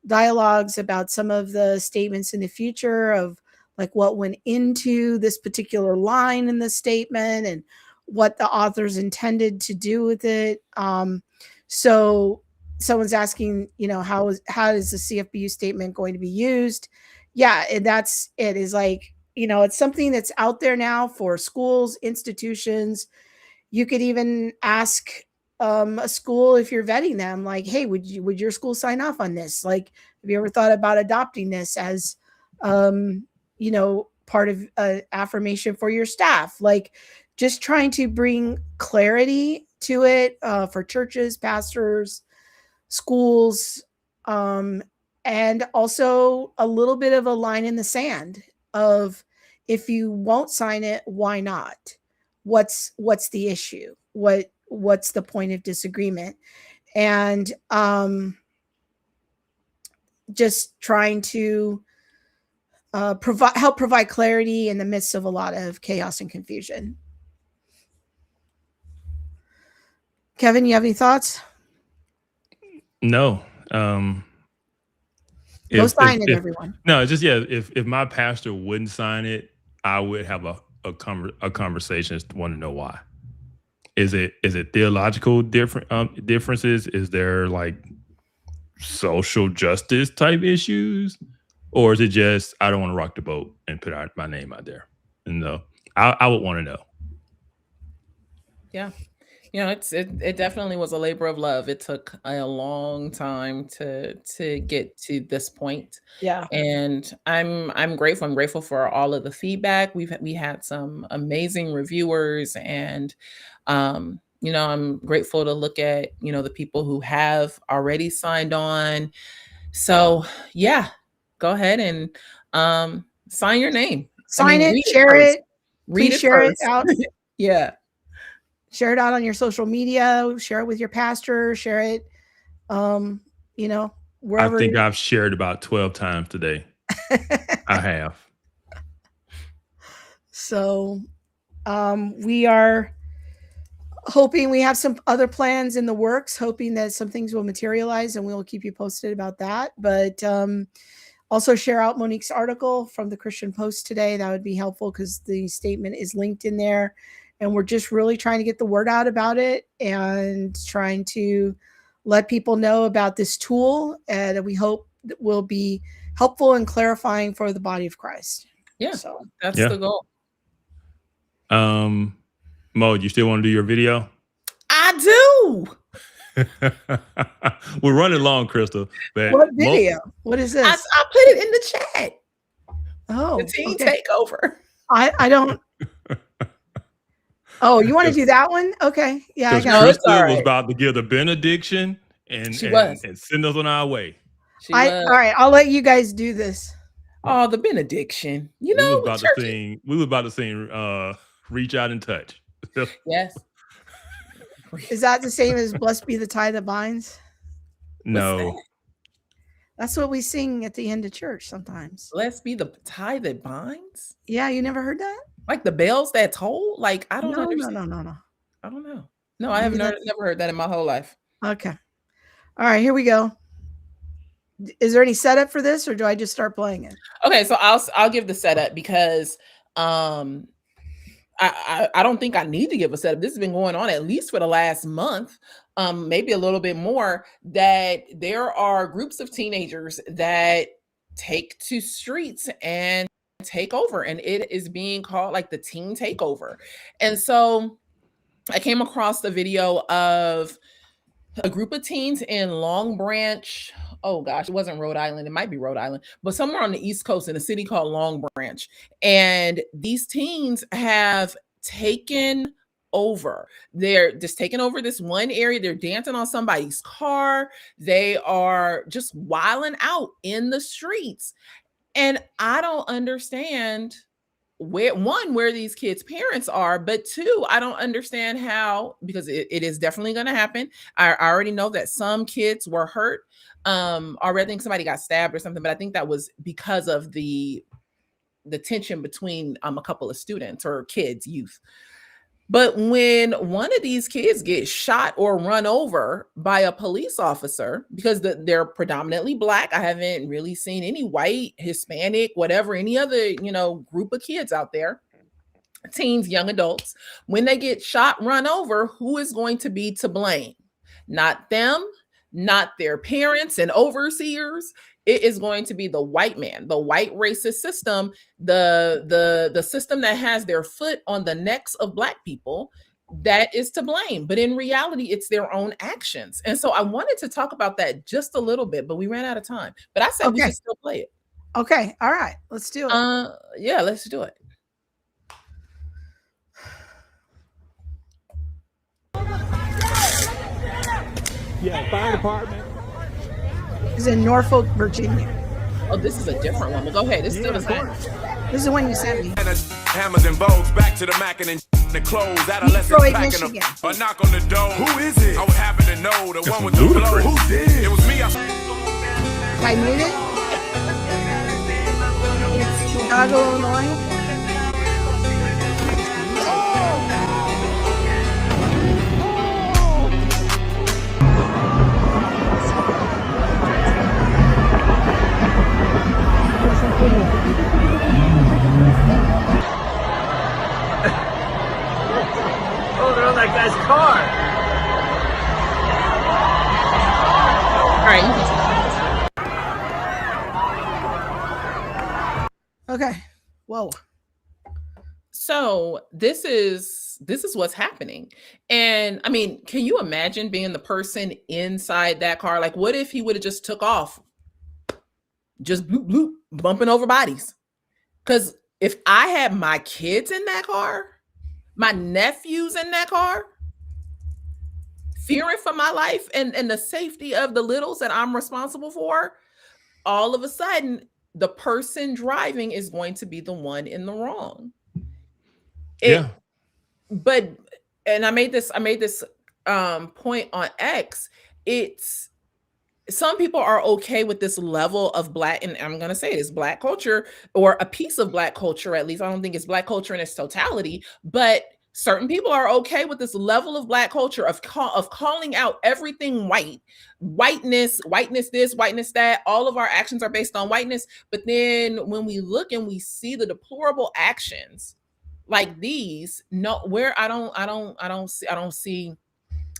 dialogues about some of the statements in the future, of like what went into this particular line in the statement and what the authors intended to do with it. So someone's asking, how is the CFBU statement going to be used? Yeah, and that's it. Is like, it's something that's out there now for schools, institutions. You could even ask a school, if you're vetting them, like, hey, would your school sign off on this? Like, have you ever thought about adopting this as, part of an affirmation for your staff? Like, just trying to bring clarity to it for churches, pastors, schools, and also a little bit of a line in the sand of, if you won't sign it, why not? What's the issue? What's the point of disagreement? And just trying to help provide clarity in the midst of a lot of chaos and confusion. Kevin, you have any thoughts? No. Go sign it, everyone. No, it's just, if my pastor wouldn't sign it, I would have a conversation. Just want to know why. Is it theological differences? Is there like social justice type issues? Or is it just I don't want to rock the boat and put my name out there? And I would want to know. Yeah. It definitely was a labor of love. It took a long time to get to this point. Yeah. And I'm grateful. I'm grateful for all of the feedback. We had some amazing reviewers, and I'm grateful to look at, the people who have already signed on. So yeah, go ahead and sign your name. Sign it, share it. Please share it out. Yeah. Share it out on your social media, share it with your pastor, share it, wherever. I think I've shared about 12 times today. I have. So we are hoping, we have some other plans in the works, hoping that some things will materialize, and we'll keep you posted about that. But also share out Monique's article from the Christian Post today. That would be helpful because the statement is linked in there. And we're just really trying to get the word out about it and trying to let people know about this tool that we hope will be helpful and clarifying for the body of Christ. Yeah, so that's the goal. Mo, you still want to do your video? I do. We're running long, Krista. But what video? What is this? I put it in the chat. Oh, the teen takeover. I don't. Oh, you want to do that one? Okay. Yeah, I got it. Krista was about to give the benediction and send us on our way. All right, I'll let you guys do this. Oh, the benediction. We were about to sing Reach Out and Touch. Yes. Is that the same as Blessed Be the Tie That Binds? No. That's what we sing at the end of church sometimes. Blessed be the tie that binds? Yeah, you never heard that? Like the bells that toll? Like, I don't understand. No. I don't know. No, I have never heard that in my whole life. Okay. All right, here we go. Is there any setup for this, or do I just start playing it? Okay, so I'll give the setup because I don't think I need to give a setup. This has been going on at least for the last month, maybe a little bit more, that there are groups of teenagers that take to streets and take over, and it is being called like the teen takeover. And so I came across the video of a group of teens in Long Branch. Oh gosh, it wasn't Rhode Island. It might be Rhode Island, but somewhere on the East Coast in a city called Long Branch. And these teens have taken over. They're just taking over this one area. They're dancing on somebody's car. They are just wilding out in the streets. And I don't understand where these kids' parents are, but two, I don't understand how, because it is definitely going to happen. I already know that some kids were hurt. Already, I think somebody got stabbed or something, but I think that was because of the tension between a couple of students or kids, youth. But when one of these kids gets shot or run over by a police officer, because they're predominantly Black, I haven't really seen any white, Hispanic, whatever, any other, group of kids out there, teens, young adults, when they get shot, run over, who is going to be to blame? Not them, not their parents and overseers. It is going to be the white man, the white racist system, the system that has their foot on the necks of Black people, that is to blame. But in reality, it's their own actions. And so I wanted to talk about that just a little bit, but we ran out of time. But I said we should still play it. Okay. All right. Let's do it. Yeah, let's do it. Yeah, fire department. Is in Norfolk, Virginia. Oh, this is a different one. But go ahead. This is still the same. This is the one you sent me. Hammers and bows, back to the Mac and the clothes. Adolescents packing a knock on the door. Who is it? I would happen to know the one with the flow. Who did? It was me. I made it. Chicago, Illinois. Oh, they're on that guy's car. All right. Whoa. So this is what's happening. And I mean, can you imagine being the person inside that car? Like, what if he would have just took off? Just bloop, bloop, bumping over bodies. Because if I had my kids in that car, my nephews in that car, fearing for my life and the safety of the littles that I'm responsible for, all of a sudden, the person driving is going to be the one in the wrong. But and I made this point on X. It's some people are okay with this level of Black, and I'm gonna say it is Black culture, or a piece of Black culture, at least. I don't think it's Black culture in its totality, but certain people are okay with this level of Black culture of calling out everything whiteness this, whiteness that. All of our actions are based on whiteness. But then when we look and we see the deplorable actions like these, I don't see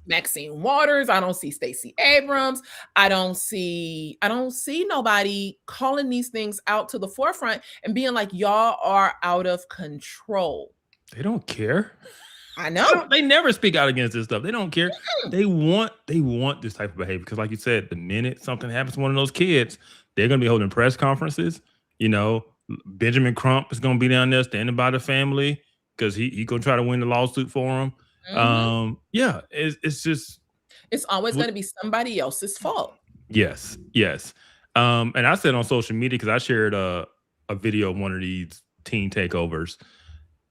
Maxine Waters, I don't see Stacey Abrams, I don't see nobody calling these things out to the forefront and being like, y'all are out of control. They don't care. I know. They never speak out against this stuff. They don't care. They want this type of behavior because, like you said, the minute something happens to one of those kids, they're going to be holding press conferences. You know, Benjamin Crump is going to be down there standing by the family because he going to try to win the lawsuit for him. It's just, it's always going to be somebody else's fault. Yes. And I said on social media, because I shared a video of one of these teen takeovers,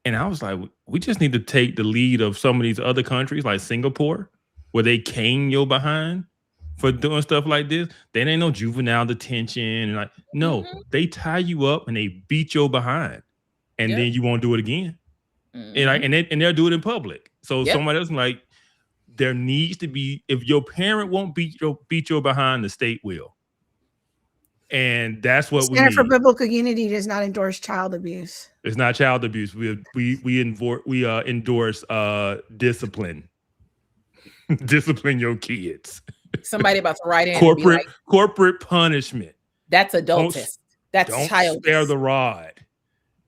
and I was like, we just need to take the lead of some of these other countries like Singapore, where they cane your behind for doing stuff like this. There ain't no juvenile detention. And they tie you up and they beat your behind, and then you won't do it again. And they'll do it in public. So somebody else like, there needs to be, if your parent won't beat your behind, the state will. And that's what Center for Biblical Unity does not endorse child abuse. It's not child abuse. We endorse discipline. Discipline your kids. Somebody about to write in corporate punishment. That's adultist. That's child. Spare the rod.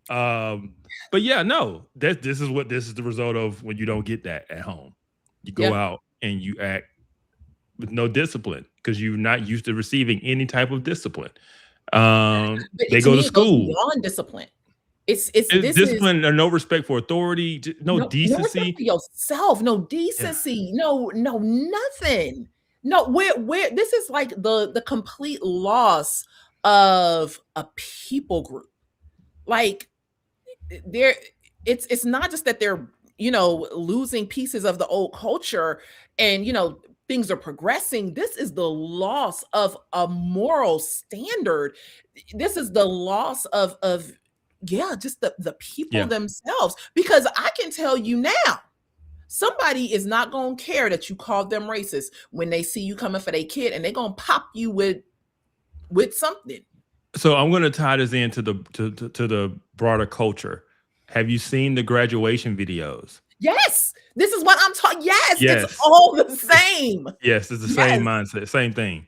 But this is the result of when you don't get that at home. You go out and you act with no discipline because you're not used to receiving any type of discipline. They go to school. Beyond discipline. It's discipline or no respect for authority, no decency. No respect for yourself, no decency, no nothing. No, where this is like the complete loss of a people group. Like it's not just that they're losing pieces of the old culture and things are progressing. This is the loss of a moral standard. This is the loss of just the people themselves. Because I can tell you now, somebody is not going to care that you called them racist when they see you coming for their kid, and they're going to pop you with something. So I'm going to tie this into the broader culture. Have you seen the graduation videos? Yes. This is what I'm talking. Yes. It's all the same. Yes. It's the same mindset. Same thing.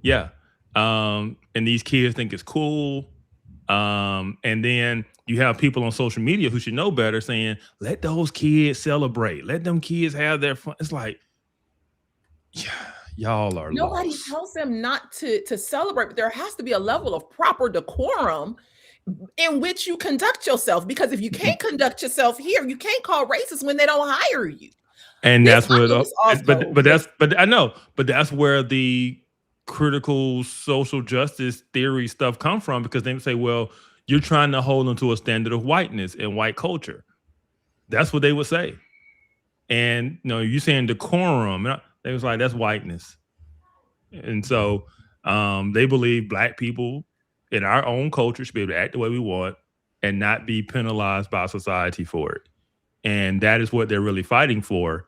Yeah. And these kids think it's cool. And then you have people on social media who should know better saying, let those kids celebrate. Let them kids have their fun. It's like, y'all are Nobody lost. tells them not to celebrate, but there has to be a level of proper decorum in which you conduct yourself. Because if you can't conduct yourself here, you can't call racist when they don't hire you. And that's where that's where the critical social justice theory stuff come from, because they say, well, you're trying to hold them to a standard of whiteness and white culture. That's what they would say. And you saying decorum, they was like, that's whiteness. And so they believe Black people in our own culture should be able to act the way we want and not be penalized by society for it. And that is what they're really fighting for,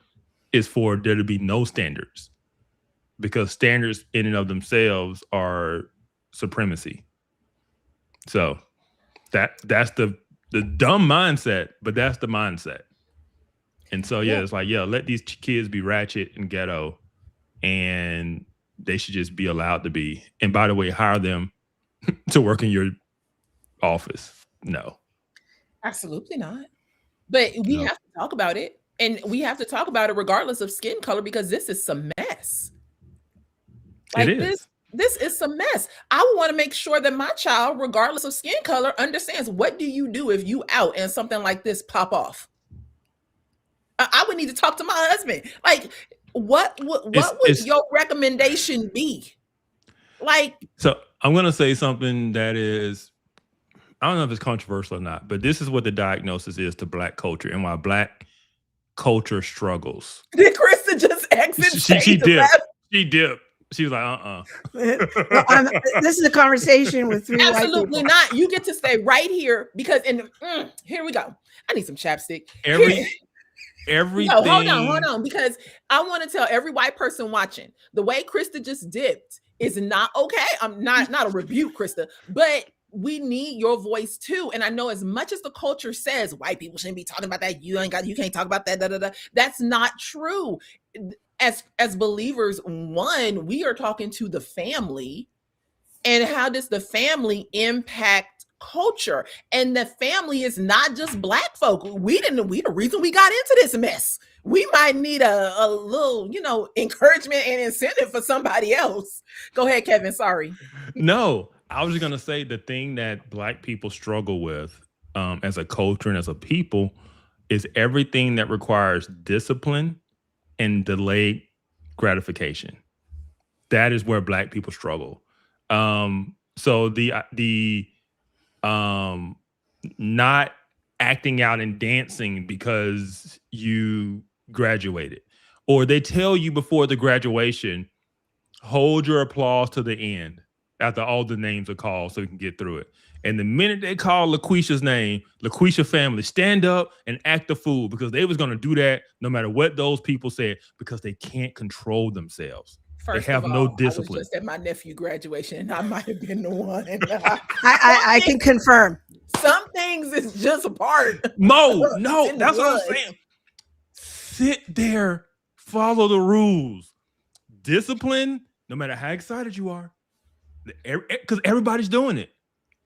is for there to be no standards, because standards in and of themselves are supremacy. So that's the dumb mindset, but that's the mindset. And so, it's like, let these kids be ratchet and ghetto, and they should just be allowed to be. And by the way, hire them to work in your office. No. Absolutely not. But we have to talk about it. And we have to talk about it regardless of skin color, because this is some mess. Like it is. This is some mess. I want to make sure that my child, regardless of skin color, understands what do you do if you out and something like this pop off. I would need to talk to my husband. Like, what would your recommendation be? Like, so I'm going to say something that is, I don't know if it's controversial or not, but this is what the diagnosis is to Black culture and why Black culture struggles. Did Krista just exit? She dipped. She dipped. She was like, This is a conversation with three white people. Absolutely not. You get to stay right here because here we go. I need some chapstick. Everything. No, hold on. Because I want to tell every white person watching, the way Krista just dipped is not okay. I'm not a rebuke, Krista, but we need your voice too. And I know as much as the culture says white people shouldn't be talking about that, you can't talk about that. That's not true. As believers, one, we are talking to the family, and how does the family impact culture? And the family is not just Black folk. We the reason we got into this mess. We might need a little, encouragement and incentive for somebody else. Go ahead, Kevin. Sorry. No, I was just gonna say the thing that Black people struggle with as a culture and as a people is everything that requires discipline and delayed gratification. That is where Black people struggle. So the not acting out and dancing because you graduated, or they tell you before the graduation, hold your applause to the end after all the names are called so we can get through it. And the minute they call LaQuisha's name, LaQuisha family, stand up and act the fool, because they was going to do that no matter what those people said, because they can't control themselves. First they have of all, no discipline. I was just at my nephew graduation and I might have been the one. I can confirm. Some things is just a part. No, that's what I'm saying. Sit there, follow the rules. Discipline, no matter how excited you are, because everybody's doing it.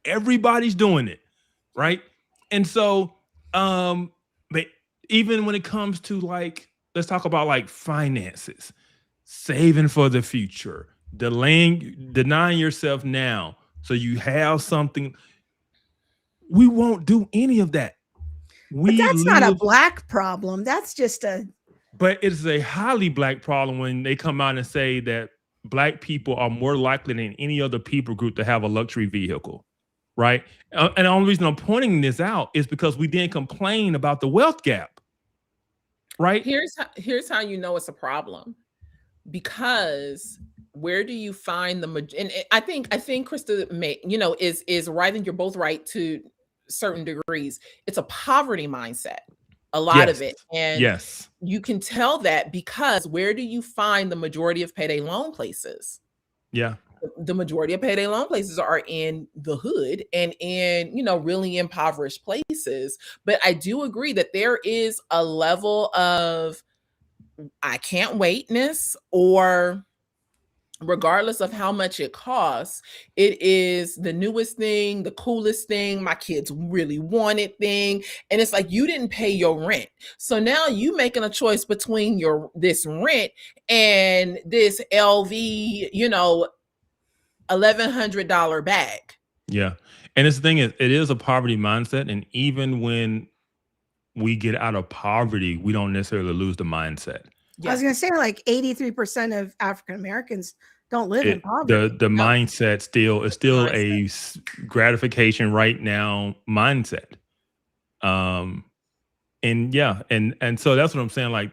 Everybody's doing it, right? And so, but even when it comes to let's talk about finances, saving for the future, denying yourself now so you have something. We won't do any of that. But that's not a Black problem. That's just But it's a highly Black problem when they come out and say that Black people are more likely than any other people group to have a luxury vehicle, right? And the only reason I'm pointing this out is because we didn't complain about the wealth gap, right? Here's how you know it's a problem. Because where do you find and I think Krista is right, and you're both right to certain degrees. It's a poverty mindset, a lot of it. And you can tell that because where do you find the majority of payday loan places? Yeah. The majority of payday loan places are in the hood and in, really impoverished places. But I do agree that there is a level of I can't waitness, or regardless of how much it costs, it is the newest thing, the coolest thing, my kids really wanted thing. And it's like, you didn't pay your rent. So now you making a choice between this rent and this LV, $1,100 bag. Yeah. And it's the thing is, it is a poverty mindset. And even when we get out of poverty, we don't necessarily lose the mindset. I was going to say 83% of African Americans don't live in poverty. The mindset is still a gratification right now mindset. And so that's what I'm saying.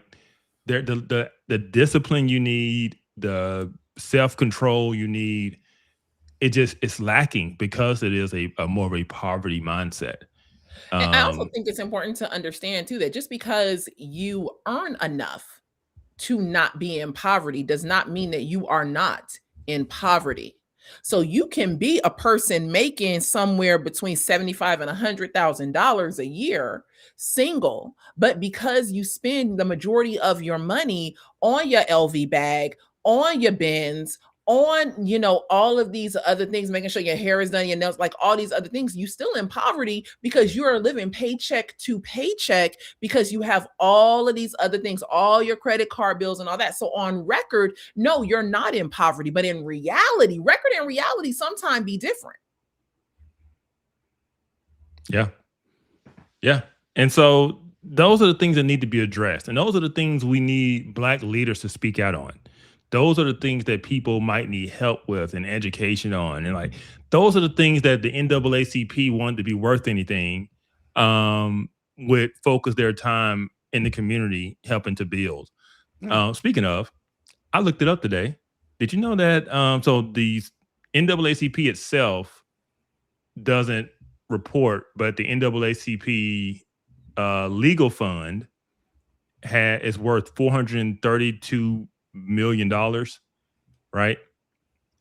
The discipline you need, the self-control you need, it's lacking because it is a more of a poverty mindset. And I also think it's important to understand too that just because you earn enough to not be in poverty does not mean that you are not in poverty. So you can be a person making somewhere between $75,000 and $100,000 a year, single, but because you spend the majority of your money on your LV bag, on your Benz, on, you know, all of these other things, making sure your hair is done, your nails, like all these other things, you still in poverty because you are living paycheck to paycheck because you have all of these other things, all your credit card bills and all that. So on record, no, you're not in poverty, but in reality, record and reality sometimes be different. Yeah. Yeah. And so those are the things that need to be addressed. And those are the things we need Black leaders to speak out on. Those are the things that people might need help with and education on. And like, those are the things that the NAACP wanted to be worth anything, would focus their time in the community helping to build. Speaking of, I looked it up today. Did you know that? So the NAACP itself doesn't report, but the NAACP legal fund is worth $432 million, right?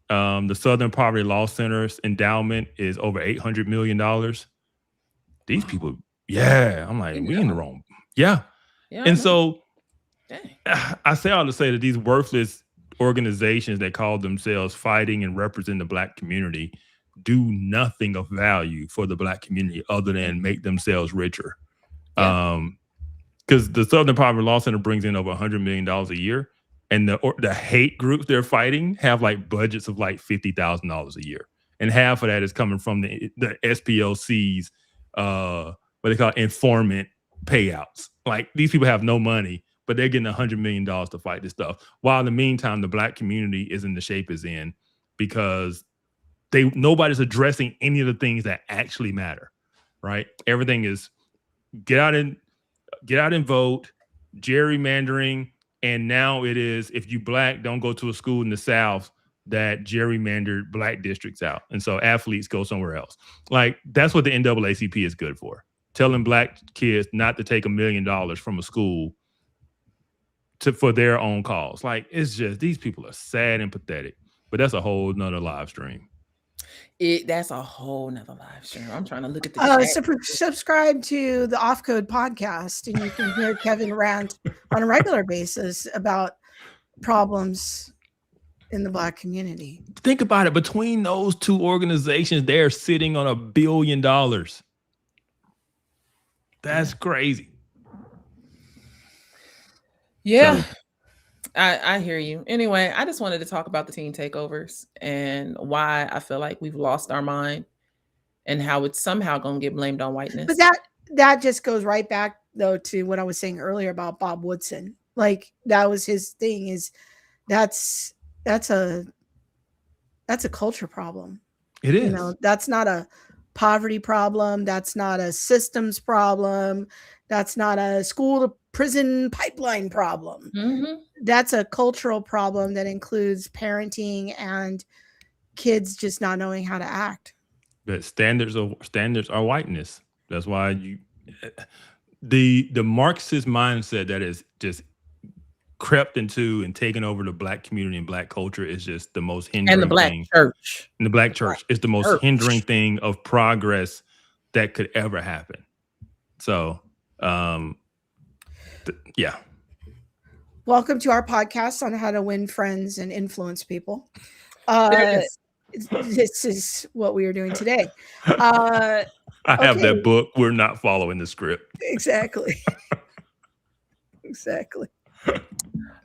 The Southern Poverty Law Center's endowment is over $800 million. These people, I'm like, we in the wrong. And so I say all to say that these worthless organizations that call themselves fighting and represent the Black community do nothing of value for the Black community other than make themselves richer. Because the Southern Poverty Law Center brings in over $100 million a year. And the hate groups they're fighting have like budgets of like $50,000 a year. And half of that is coming from the SPLC's, what they call informant payouts. Like these people have no money, but they're getting $100 million to fight this stuff. While in the meantime, the Black community is in the shape it's in because nobody's addressing any of the things that actually matter, right? Everything is get out and vote, gerrymandering. And now it is, if you Black, don't go to a school in the South that gerrymandered Black districts out. And so athletes go somewhere else. Like, that's what the NAACP is good for. Telling Black kids not to take $1 million from a school for their own cause. Like, it's just, these people are sad and pathetic. But that's a whole nother live stream. That's a whole nother live stream. I'm trying to look at the subscribe to the Off Code podcast, and you can hear Kevin rant on a regular basis about problems in the Black community. Think about it. Between those two organizations, they're sitting on $1 billion. That's crazy. Yeah. So, I hear you. Anyway, I just wanted to talk about the teen takeovers and why I feel like we've lost our mind and how it's somehow going to get blamed on whiteness. But that just goes right back though to what I was saying earlier about Bob Woodson. Like that was his thing, is that's a culture problem. It is. You know, that's not a poverty problem. That's not a systems problem. That's not a school to prison pipeline problem. Mm-hmm. That's a cultural problem that includes parenting and kids just not knowing how to act. But standards are whiteness. That's why the Marxist mindset that is just crept into and taken over the Black community and Black culture is just the most hindering and the Black thing. church. And the Black church is the most hindering thing of progress that could ever happen. So, yeah. Welcome to our podcast on how to win friends and influence people. This is what we are doing today. I have that book. We're not following the script. Exactly. Exactly.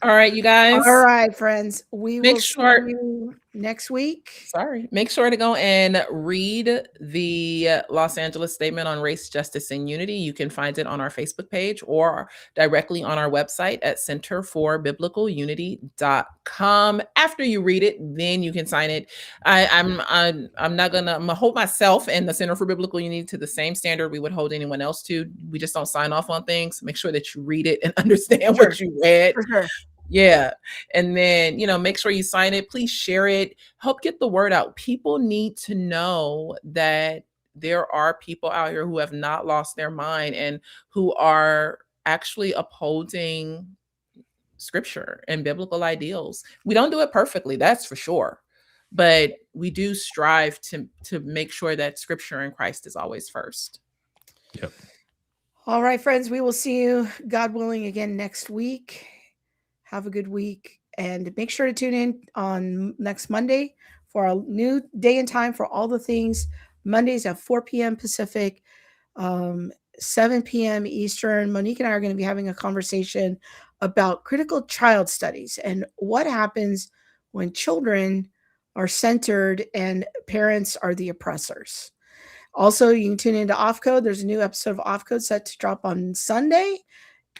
All right, you guys. All right, friends. We will see you next week. Make sure to go and read the Los Angeles Statement on Race, Justice, and Unity. You can find it on our Facebook page or directly on our website at centerforbiblicalunity.com. After you read it, then you can sign it. I'm gonna hold myself and the Center for Biblical Unity to the same standard we would hold anyone else to. We just don't sign off on things. Make sure that you read it and understand what you read. For sure. Yeah. And then, make sure you sign it. Please share it. Help get the word out. People need to know that there are people out here who have not lost their mind and who are actually upholding scripture and biblical ideals. We don't do it perfectly, that's for sure. But we do strive to make sure that scripture and Christ is always first. Yep. All right, friends, we will see you, God willing, again next week. Have a good week And make sure to tune in on next Monday for our new day and time for all the things. Mondays at 4 p.m. Pacific, 7 p.m. Eastern. Monique and I are going to be having a conversation about critical child studies and what happens when children are centered and parents are the oppressors. Also, you can tune into Off Code. There's a new episode of Off Code set to drop on Sunday.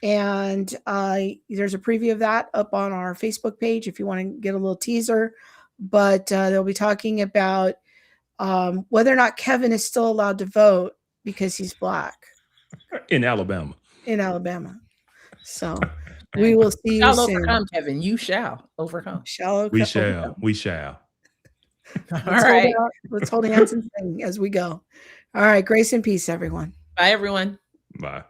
And there's a preview of that up on our Facebook page if you want to get a little teaser. But they'll be talking about whether or not Kevin is still allowed to vote because he's Black. In Alabama. In Alabama. So we will see you shall soon. Overcome, Kevin. You shall overcome. We shall. We shall. Let's hold hands and sing as we go. All right. Grace and peace, everyone. Bye, everyone. Bye.